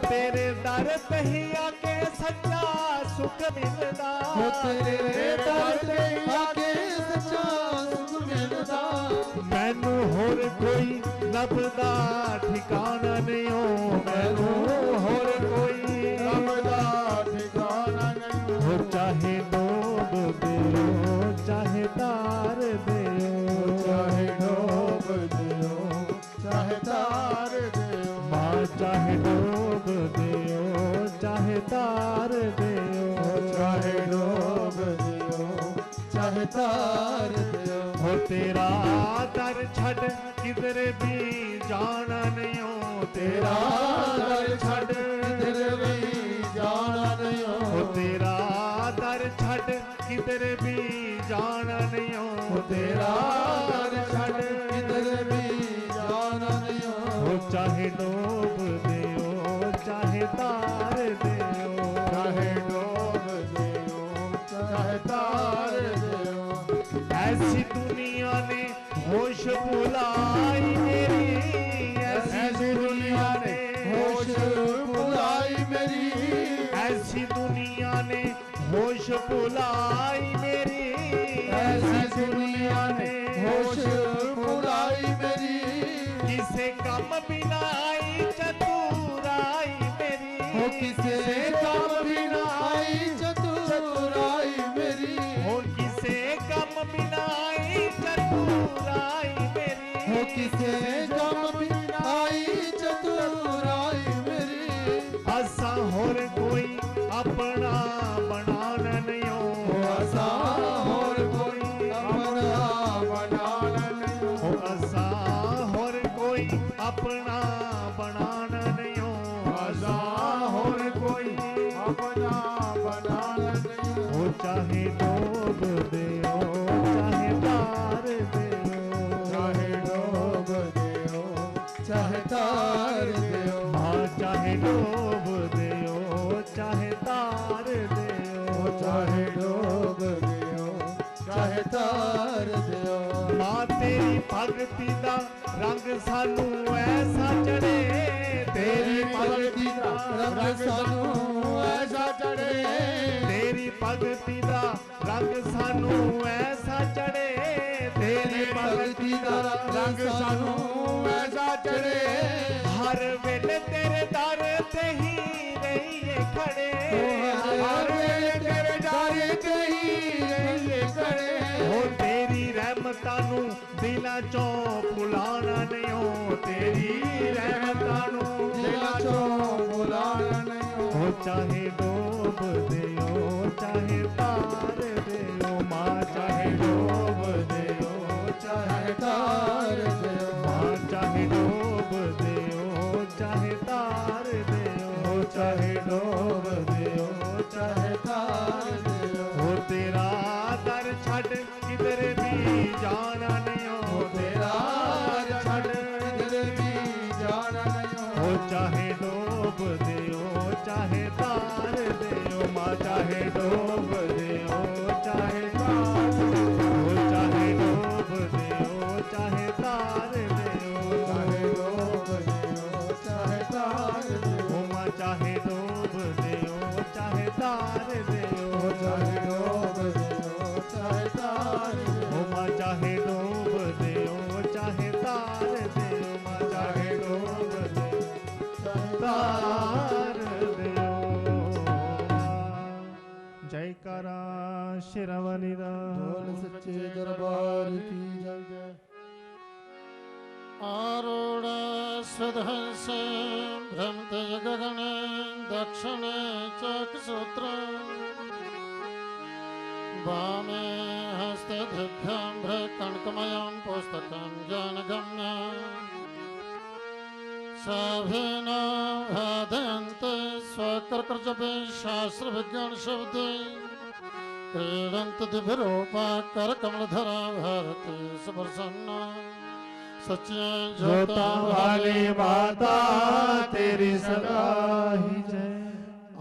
C: तेरे दर ते ही आके सच्चा सुख मिलदा,
D: तेरे दर ते ही आके सच्चा सुख मिलदा।
C: मैनू होर कोई लभदा ठिकाना नहीं हो, मैनू होर कोई
D: लभदा ठिकाना नहीं
C: हो, चाहे डूब दियो चाहे तार दियो,
D: चाहे डूब दियो चाहे तार दियो,
C: माँ चाहे डूब दियो चाहे तार दियो,
D: चाहे डूब दियो चाहे तार दियो।
C: हो तेरा दर छड़ किधर भी जाना नहीं हो, तेरा दर छड़
D: किधर भी जाना नहीं
C: हो, तेरा दर छड़ किधर भी जाना नहीं हो,
D: तेरा दर छड़ किधर भी जाना नहीं
C: हो, चाहे डूब दियो चाहे तार दियो,
D: चाहे डूब दियो चाहे तार दियो।
C: ऐसी दुनिया ने होश भुलाई मेरी, ऐसी दुनिया ने
D: होश भुलाई मेरी,
C: ऐसी दुनिया ने होश भुलाई मेरी,
D: ऐसी दुनिया ने होश भुलाई मेरी,
C: किसे कम बिना आई चतुराई मेरी,
D: हो किसे काम बिना आई चतुराई मेरी,
C: हो किसे कम बिना आई चतुराई मेरी,
D: हो किसे काम बिना आई चतुराई मेरी।
C: असा होर कोई अपना बनाना नहीं हो,
D: असा होर कोई अपना बनाना नहीं
C: हो, असा होर कोई अपना बनाना नहीं हो,
D: असा होर कोई अपना बनाना नहीं
C: हो, चाहे डूब दियो चाहे तार दियो,
D: चाहे डूब दियो चाहे तार दियो,
C: हाँ चाहे डूब दियो चाहे तार दियो,
D: चाहे डूब दियो चाहे तार दियो।
C: माँ तेरी भगती दा रंग सानू ऐसा चढ़े,
D: तेरी भगती दा रंग सानू ऐसा चढ़े,
C: तेरी भगती दा रंग सानू ऐसा चढ़े,
D: तेरी भगती दा रंग सानू ऐसा चढ़े,
C: हर वेले तेरे दर ते ही रहिए खड़े,
D: हर वेले तेरे दर ते ही रहिए खड़े,
C: हो तेरी रहमतां नू दिलां चों भुलाना नहीं हो, तेरी रहमतां नू
D: दिलां चों भुलाना नहीं
C: हो, चाहे डूब दियो चाहे तार दियो, माँ चाहे डूब दियो
D: चाहे तार दियो,
C: माँ चाहे डूब दियो चाहे तार दियो,
D: चाहे डूब दियो चाहे तार दियो,
C: हो तेरा दर छड़ किधर भी जाना नहीं हो,
D: तेरा शिरवनिदा
C: बोल सच्चे दरबार की जय।
B: आरूढ़ स्वधंस भ्रमते गगने दक्षिणे चक्षुसूत्र वामे हस्ते दिभ्याम्भ्रे कनकमयं पुस्तकं ज्ञानगम्यं सभिनो भादयन्ते स्वकर्कजपे शास्त्रविज्ञानशब्दे क्रीडन्ति दिव्यरूपा करकमलधरा भारती सुप्रसन्ना सच्चे
D: जोता वाली माता तेरी सदा ही जय।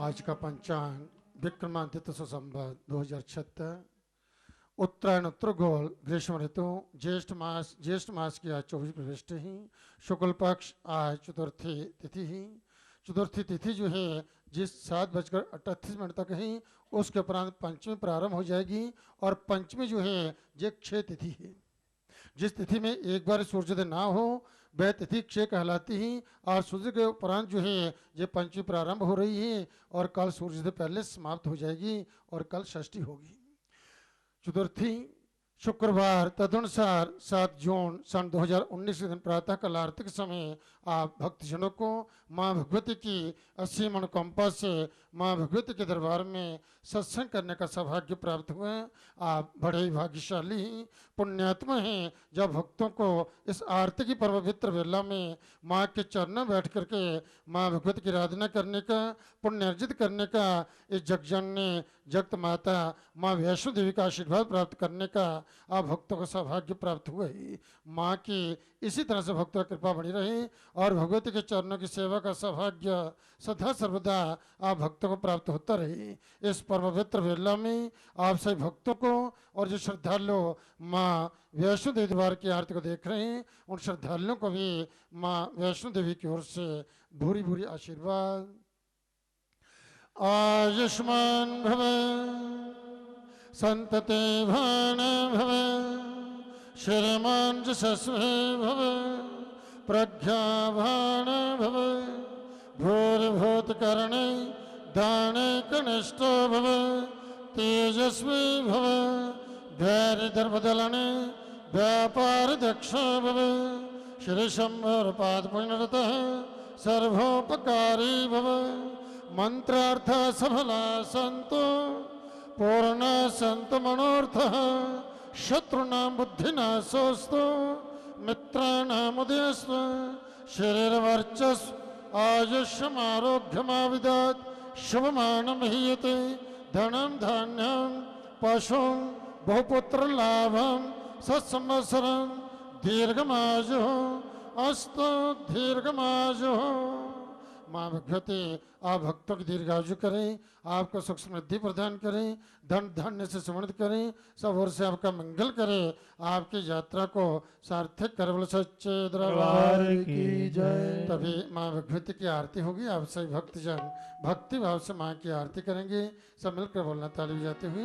B: आज का पंचांग विक्रमादित्य सुसंवत 2076 उत्तरायण उत्तरगोल ग्रीष्म ऋतु ज्येष्ठ मास की आज 24 प्रविष्टि ही शुक्ल पक्ष आज चतुर्थी तिथि ही। चतुर्थी तिथि जो है जिस 7:38 तक ही उसके उपरांत पंचमी प्रारंभ हो जाएगी और पंचमी जो है ये क्षय तिथि है। जिस तिथि में एक बार सूर्योदय ना हो वह तिथि क्षय कहलाती ही और सूर्य के उपरांत जो है ये पंचमी प्रारंभ हो रही है और कल सूर्योदय पहले समाप्त हो जाएगी और कल षष्ठी होगी। चतुर्थी शुक्रवार तदनुसार 7 जून सन 2019 के दिन प्रातः काल आरती के समय आप भक्तजनों को माँ भगवती की असीम अनुकंपा से माँ भगवती के दरबार में सत्संग करने का सौभाग्य प्राप्त हुआ। आप बड़े ही भाग्यशाली पुण्यात्मा हैं जब भक्तों को इस आरती की पवित्र वेला में माँ के चरणों बैठ करके माँ भगवती की आराधना करने का पुण्य अर्जित करने का इस जगजननी जगत माता माँ वैष्णो देवी का आशीर्वाद प्राप्त करने का आप भक्तों को सौभाग्य प्राप्त हुआ ही। माँ की इसी तरह से भक्तों की कृपा बनी रहे और भगवती के चरणों की सेवा का सौभाग्य सदा सर्वदा आप भक्तों को प्राप्त होता रहे। इस पवित्र वेला में आप सभी भक्तों को और जो श्रद्धालु माँ वैष्णो देवी द्वार की आरती को देख रहे हैं उन श्रद्धालुओं को भी माँ वैष्णो देवी की ओर से भूरी भूरी आशीर्वाद। आयुष्मान भव संतते भान भव श्रीमान यशस्वी भव प्रज्ञाभान भव भूर्भूत करणे दाने कनिष्ठ भव तेजस्वी भव धैर्य दर्पदलने व्यापार दक्ष भव श्री शंभर पाद पुण्यरतः सर्वोपकारी भव मंत्रार्थ सफला संतो पूर्ण संत मनोर्थ शत्रुनां बुद्धिनाशोस्तु मित्राणाम उदयस्तु शरीरवर्चस्व आयुष्यमारोग्यमाविदत् शुभमानं हीयते धनं धान्यं पशुं बहुपुत्र लाभं सत्संवत्सरं दीर्घमायुः अस्तु दीर्घमायुः। माँ भगवती आप भक्तों की दीर्घायु करें, आपको सुख समृद्धि प्रदान करें, धन धान्य से समृद्ध करें, सब ओर से आपका मंगल करें, आपकी यात्रा को सार्थक कर। बोलो सच्चे दरबार
D: की जय।
B: तभी माँ भगवती की आरती होगी। आप सभी भक्तजन भक्ति भाव से माँ की आरती करेंगे। सब मिलकर बोलना ताली बजाते हुए।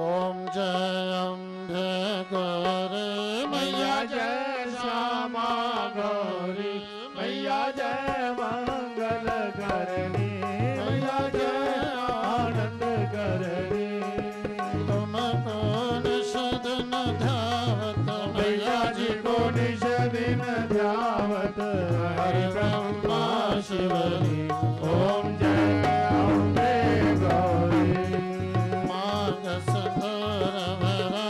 B: ओम जय अम्बे गौरी
D: मैया जय श्यामा गौरी मैया जय मंगल करणी मैया जय आनंद करणी
B: तुमको निश दिन ध्यावत
D: मैया जी को निज दिन ध्यावत हरि ब्रह्मा शिवरी ओम जय अम्बे गौरी
B: मांग सिंदूर भरा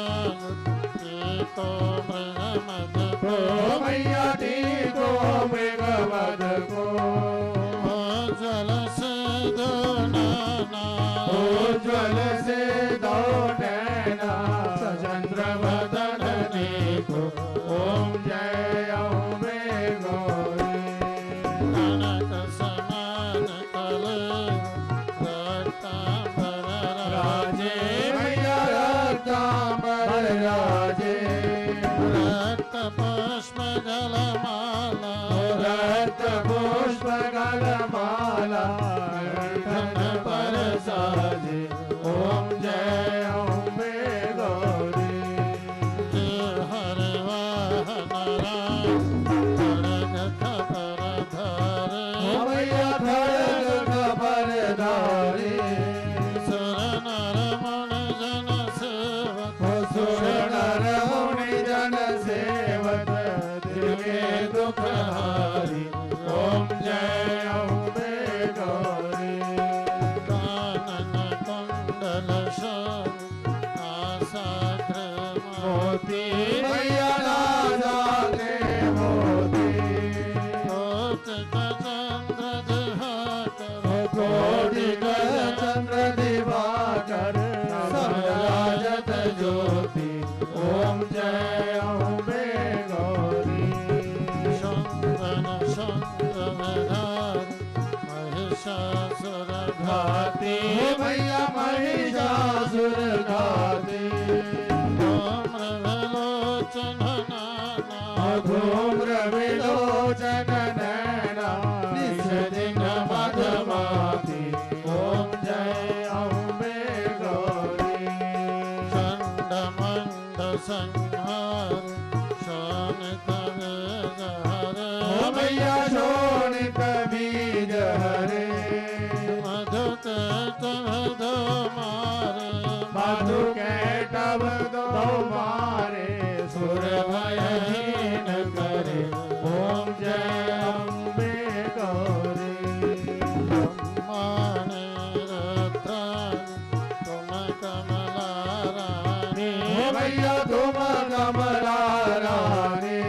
C: ज्योति भैया ना जाने मोती चंद्र दिवाकर राजत ज्योति ओम जय अम्बे गौरी
B: महिषासुर
C: घाती भैया महिषासुर घाती धूम्र विलोचन नैना निश दिन मधुमाती ओम जय अम्बे गौरी
B: चंड मंड संहार शोणित बीज हरे
C: भैया शोणित बीज हरे
B: मधु केटव मारे
C: मधु केटव दो मारे सुर भयहीन करे ओम जय अम्बे गौरी
B: ब्रह्माणे रुद्राणि तुम कमला रानी
C: भैया तुम कमला रानी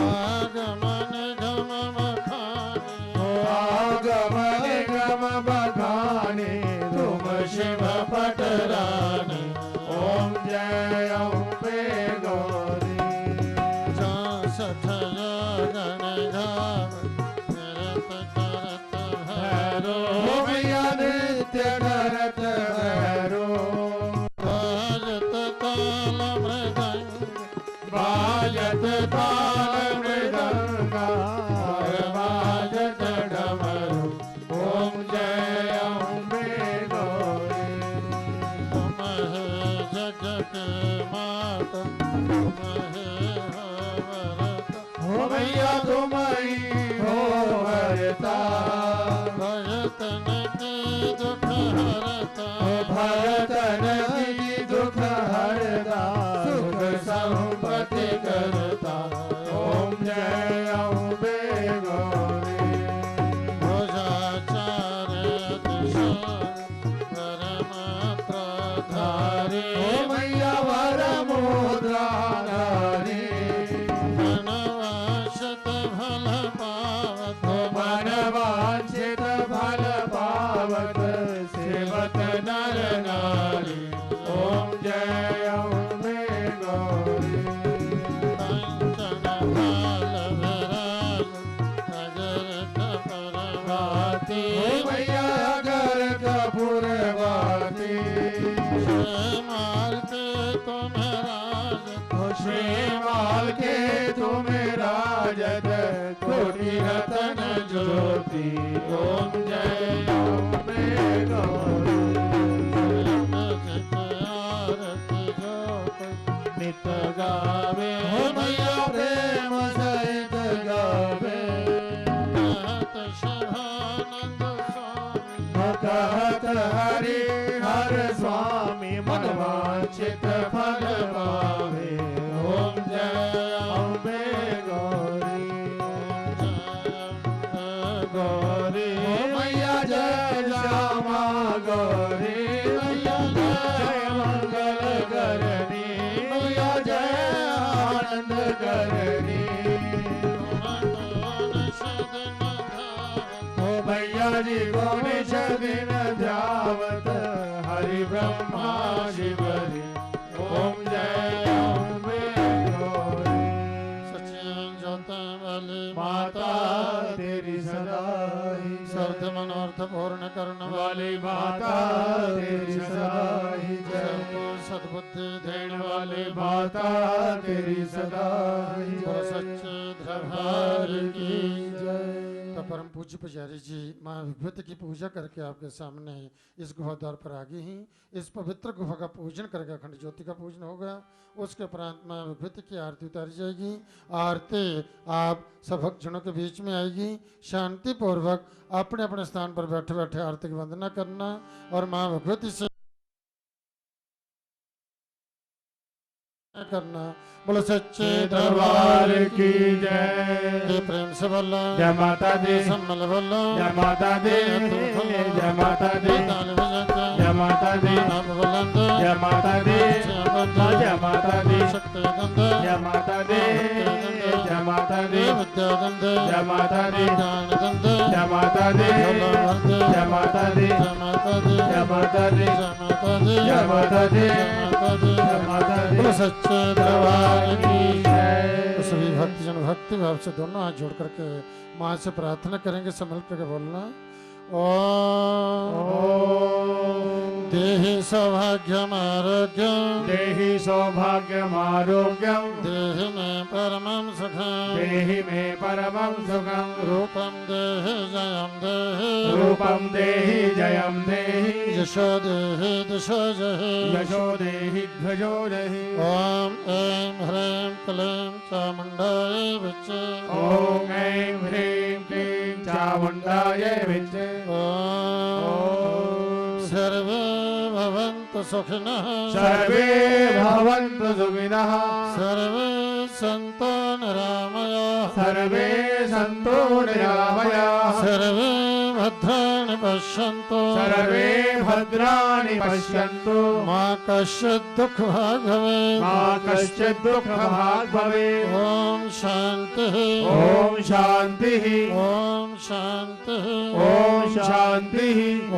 B: आगमन गम बखानी
C: आगमन गम बखानी तुम शिव पटरानी ओम जय अम्बे गौरी
B: सठ गण धाम निरत करत भैरो
C: भैया नित्य करत भैरो
B: बाजत ताल मृदंग
C: बाजत ताल मृदंगा बाजत डमरू ओम जय अम्बे गौरी
B: तुम है जग के मात तुम है हवरत
C: हो भैया तुम ही हो हरता
B: भजतन के दुख हरता
C: भरतन की दुख हरता सुख संपत्ति करता ओम जय अम्बे गौरी
B: भुजाचार्य दिशा परमात्रधारी
C: ओ मैया वर मुद्रा धारी
B: मनवांशित फल पावत
C: मन वांछित फल पावत सेवत नर नारी ओम जय अम्बे गौरी
B: कंचन थाल विराज अजर कपर भाती
C: ओ मैया अगर कपूर बाती
B: माल के तुम राज
C: श्रीमाल के तुम राजद कोटि रतन ज्योति ओम जय अम्बे गौरी
B: आरती जोत नित गावे
C: ओ मैया प्रेम सहित गावे
B: कहत शभानंद स्वामी
C: कहत हरि हर स्वामी मन वांछित फल पावे ओम जय अम्बे गौरी गौरी ओ मैया जय श्यामा गौरी मैया जय मंगल करनी मैया जय आनंद करनी ओ भैया जी को निश दिन ध्यावत हरि ब्रह्मा शिवरी ओम जय अम्बे गौरी
B: सच्ची जोत वाली
C: माता तेरी सदा ही
B: शब्द मनोर्थ पूर्ण करने
C: वाली माता तेरी सदा ही जय
B: सबको सद्बुद्धि देने
C: वाली माता तेरी सदा ही
B: तो
C: जय
B: सच्चे दरबार की
C: जय
B: तो परम पूज्य पुजारी जी माँ विभूति की पूजा करके आपके सामने इस गुफा द्वार पर आ गई हैं। इस पवित्र गुफा का पूजन करके अखंड ज्योति का पूजन होगा। उसके उपरांत माँ विभूति की आरती उतारी जाएगी। आरती आप सब भक्तजनों के बीच में आएगी। शांति पूर्वक अपने अपने स्थान पर बैठे बैठे आरती की वंदना करना और माँ विभूति से करना। बोलो सच्चे
C: दरबार की जय
B: जय प्रेम से बोलो
C: जय माता दी
B: सम्मल बोलो
C: जय माता दी जय माता दी जय माता दी
B: आप बुलंद
C: जय माता दी जय माता दी
B: शक्ति विद्यानंदे
D: जय माता दी
B: ज्ञानदंदे
D: जय माता दी
B: फलवर्धे
D: जय माता दी
B: जय माता दी
D: जय माता दी
B: जय माता दी
D: जय माता दी
B: जय माता दी
D: जय माता दी
B: बोलो सच्चे दरबार की
D: जय।
B: तो सभी भक्तजन भक्ति भाव से दोनों हाथ जोड़ करके माँ से प्रार्थना करेंगे। संभल करके बोलना। ओम देहि सौभाग्यम आरोग्यम
D: देहि सौभाग्यम आरोग्यम
B: देहि में परमं सुखम
D: देहि मे परमं सुखं
B: रूपम देहि जयम देहि
D: रूपं देहि जयं देहि
B: यशो देहि दिशो जहि
D: यशो देहि ध्वजो देहि
B: ओम ऐं ह्रीं क्लीं चामुण्डाय विच्चे
D: ॐ ऐं ह्रीं क्लीं चामुण्डाय विच्चे
B: सर्वे भवन्तु सुखिनः
D: सर्वे भवन्तु सुखिनः
B: सर्वे सन्तु निरामयाः
D: सर्वे सन्तु निरामयाः
B: सर्वे भद्राणि पश्यन्तु
D: सर्वे भद्राणि पश्यन्तु
B: मा कश्चित् दुःखभाग् भवेत्
D: मा कश्चित् दुःखभाग् भवेत्
B: ॐ शान्तिः
D: ॐ शान्तिः
B: ॐ शान्तिः
D: ॐ शान्तिः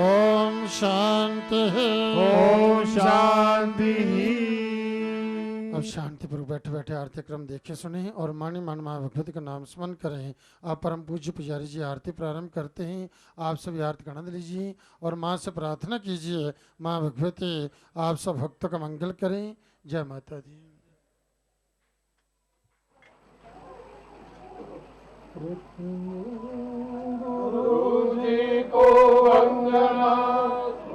B: ॐ शान्तिः
D: ॐ शान्तिः।
B: अब शांतिपूर्वक बैठे बैठे आरती क्रम देखे सुने और मानी मान माँ भगवती का नाम स्मरण करें। आप परम पूज्य पुजारी जी आरती प्रारंभ करते हैं। आप सभी आरती का आनंद लीजिए और माँ से प्रार्थना कीजिए माँ भगवती आप सब भक्तों का मंगल करें। जय माता दी।
E: गुरुजी को वंदना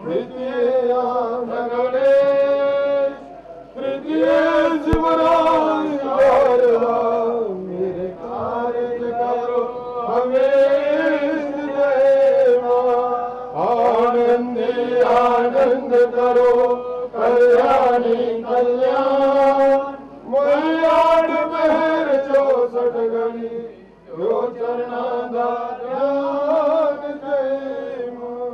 E: द्वितीय गणेश तृतीय शिवराज मेरे कार्य करो हमें आनंदी आनंद करो कल्याणी कल्याण मल्याण पहर 64 गली जो चरणा दान जय मां।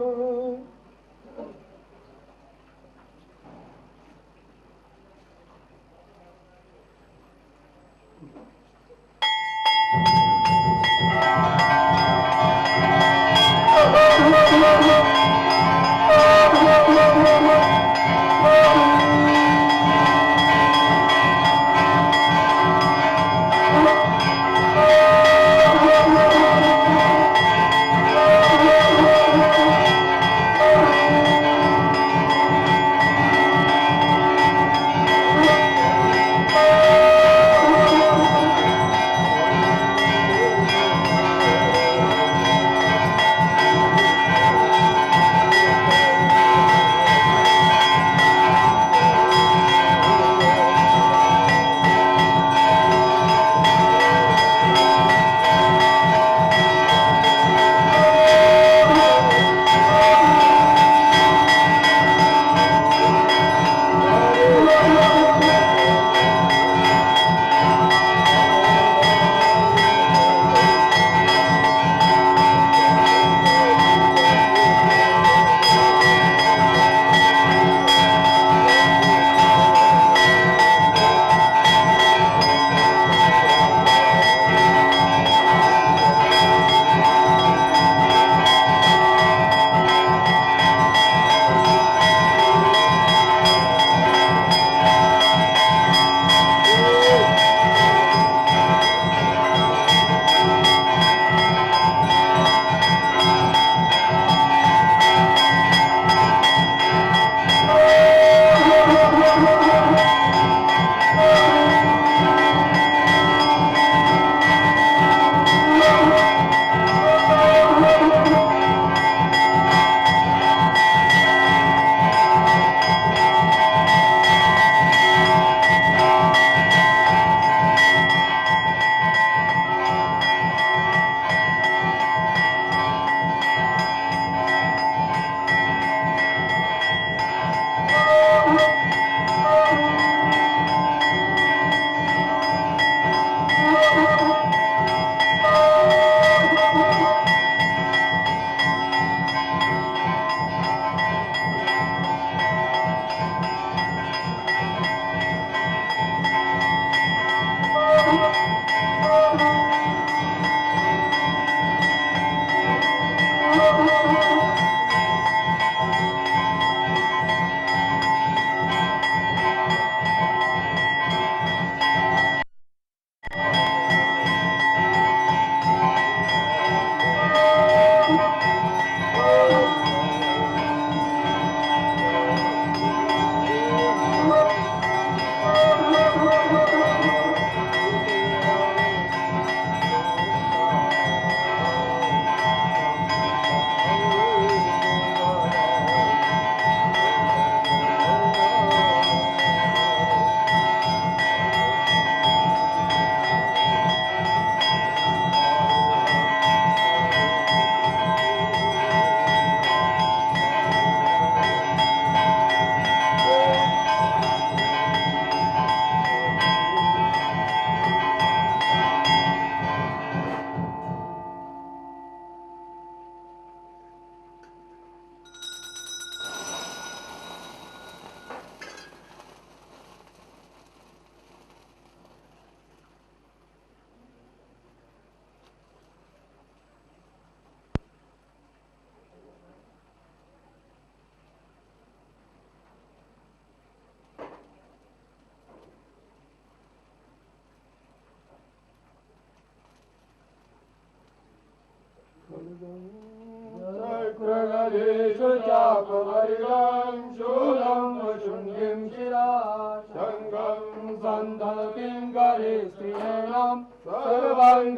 E: शङ्खं सन्धकिङ्करी स्त्रीणां सर्वाङ्गभूषारितां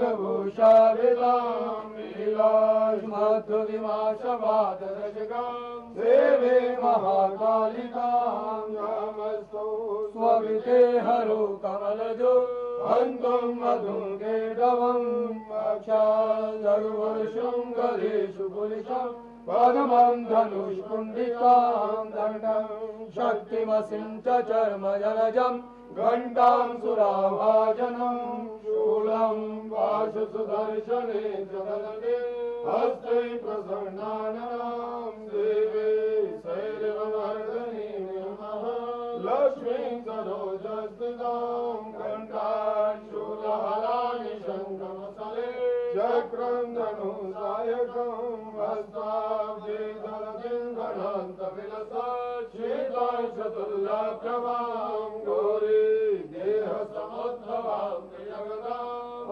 E: लीलाश्मध्वविमाशवादरजगां देवी महाकालिकां नमस्तु स्वविते हरो कमलजो हन्तुं मधुं केटवं साक्षादरुवर्षं गदेषु पुलिशं पद्मं धनुष्कुण्डिकां दण्डं शक्तिमसिं च चर्मजलजं घण्टां सुराभाजनं शूलं वासुसुदर्शने जगदे हस्ते प्रसन्नाननां देवे शैलवर्धनी नमः लक्ष्मीं सरोजस्थितां घण्टाशूलहराणि शङ्खमसले चक्रं धनुसायकं हस्ताब्जे दलदिं गणान्तविलसा शीतां चतुर्लप्रभां गौरी देहसमुद्भवां जगदाम्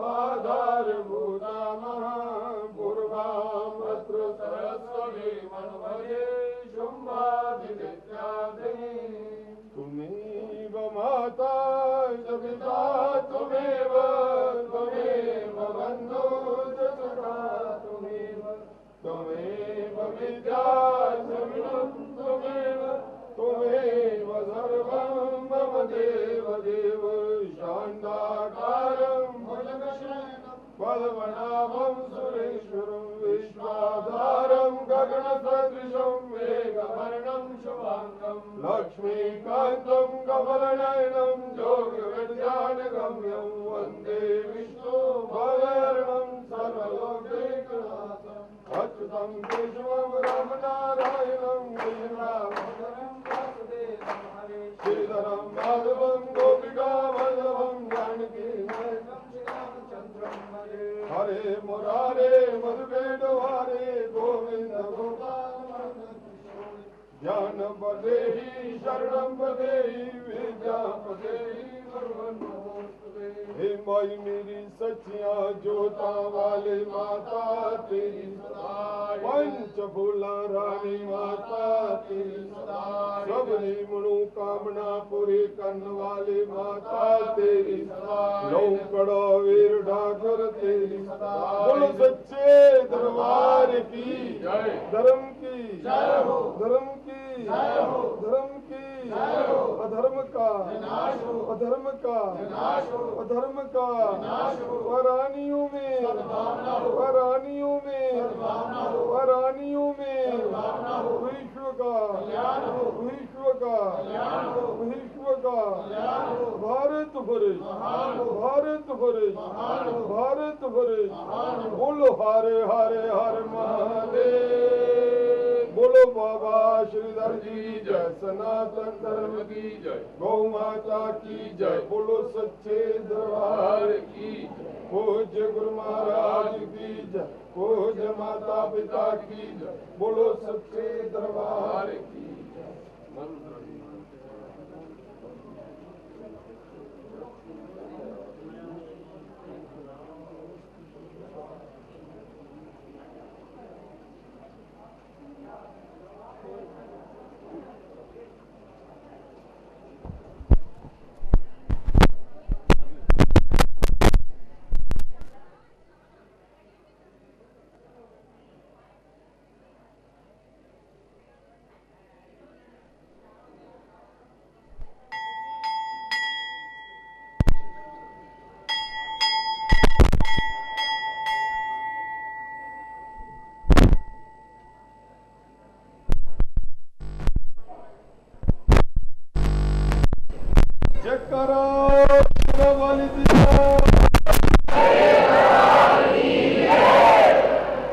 E: आधारभूतामहां पूर्वां अत्र सरस्वती मन्वये शुम्भादिविद्याधिनी तुमेव माता च पिता त्वमेव बन्धु च सखा त्वमेव विद्या च विनं त्वमेव सर्वं मम देव शान्ताकारं भुजगशयनं पद्मनाभं सुरेश्वरं विश्वाधारं गगनसदृशं मेघवर्णं शुभाङ्गं लक्ष्मीकान्तं कमलनयनं योगविद्यानगम्यं वन्दे विष्णु भवहरणं सर्वलोकैकनाथम् अच्युतं केशवं रामनारायणं कृष्णदामोदरं वासुदेवं हरे श्रीधरं माधवं गोपिकावल्लभं जानकीनायकं श्रीरामचन्द्रं हरे हरे मुरारे मधुकैटभारे गोविन्द गोपाल ज्ञानपदेहि शरणं पदेहि विद्यापदेहि हे माई मेरी सच्चियां जोता वाले माता तेरी पंच फूला रानी माता तेरी सबरी मनोकामना पूरी करने वाली माता तेरी लौकड़ा वीर ढाकर तेरी बोलो सच्चे दरबार की धर्म की धर्म की धर्म की अधर्म का अधर्म का अधर्म का वरानियों में विश्व का भारत भरे बोलो हरे हरे हर महादेव बोलो बाबा श्रीधर जी जय सनातन धर्म की जय गौ माता की जय बोलो सच्चे दरबार की पूज्य गुरु महाराज की जय पूज्य माता पिता की जय बोलो सच्चे दरबार की जय।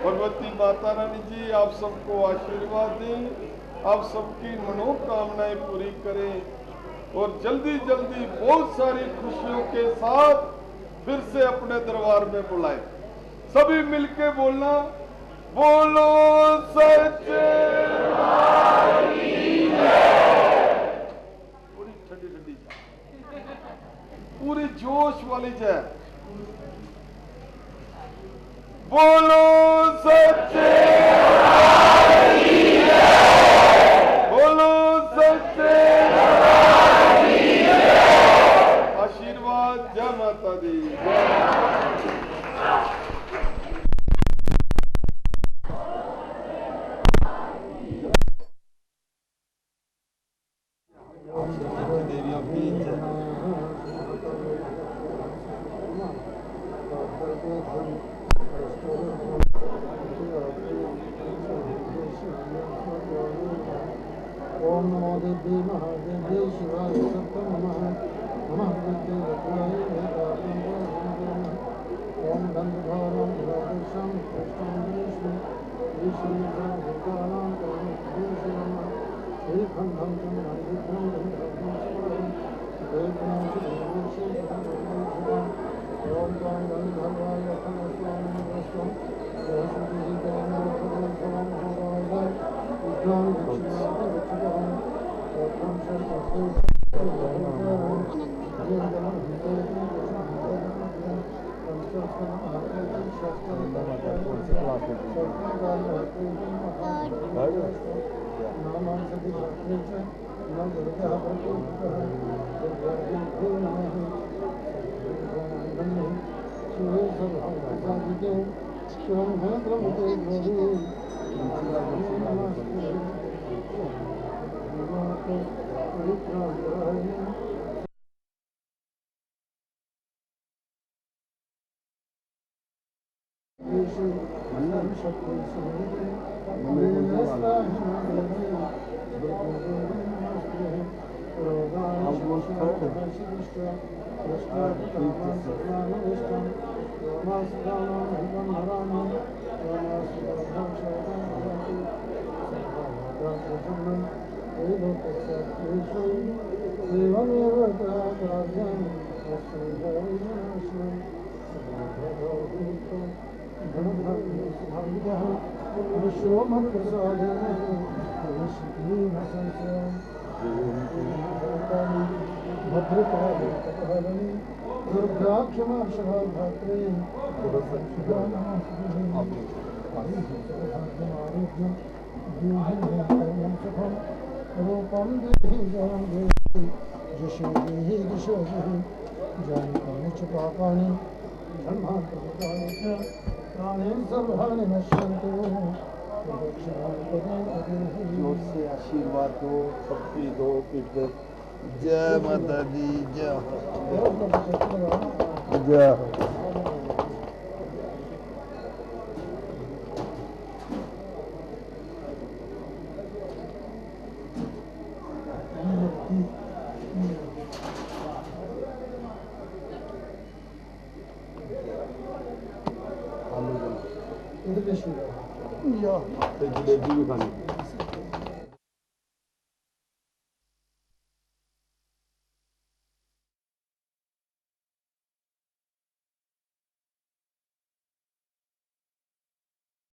E: भगवती माता रानी जी आप सबको आशीर्वाद दें, आप सबकी मनोकामनाएं पूरी करें और जल्दी जल्दी बहुत सारी खुशियों के साथ फिर से अपने दरबार में बुलाएं। सभी मिलके बोलना, बोलो सच्चे पूरी ठंडी ठंडी पूरी जोश वाली जय, बोलो सच्चे बोलो सच्चे माता दी।
C: देवियों की जय।
D: ओम नमो देवी महादेवी शिवाय सत्य नमः नमः विद्ये विद्याय वेदांतम ओम गंधधारम विराजम कृष्णं विष्णु विष्णु भगवानां कर्मभूषणं श्रीखंडं चन्द्रविक्रम ओम गंधर्वाय फलस्वामी वस्तु सरस्वती
C: से आशीर्वाद दो, शक्ति दो, जय माता दी, जय जय। जलेबी भी खानी।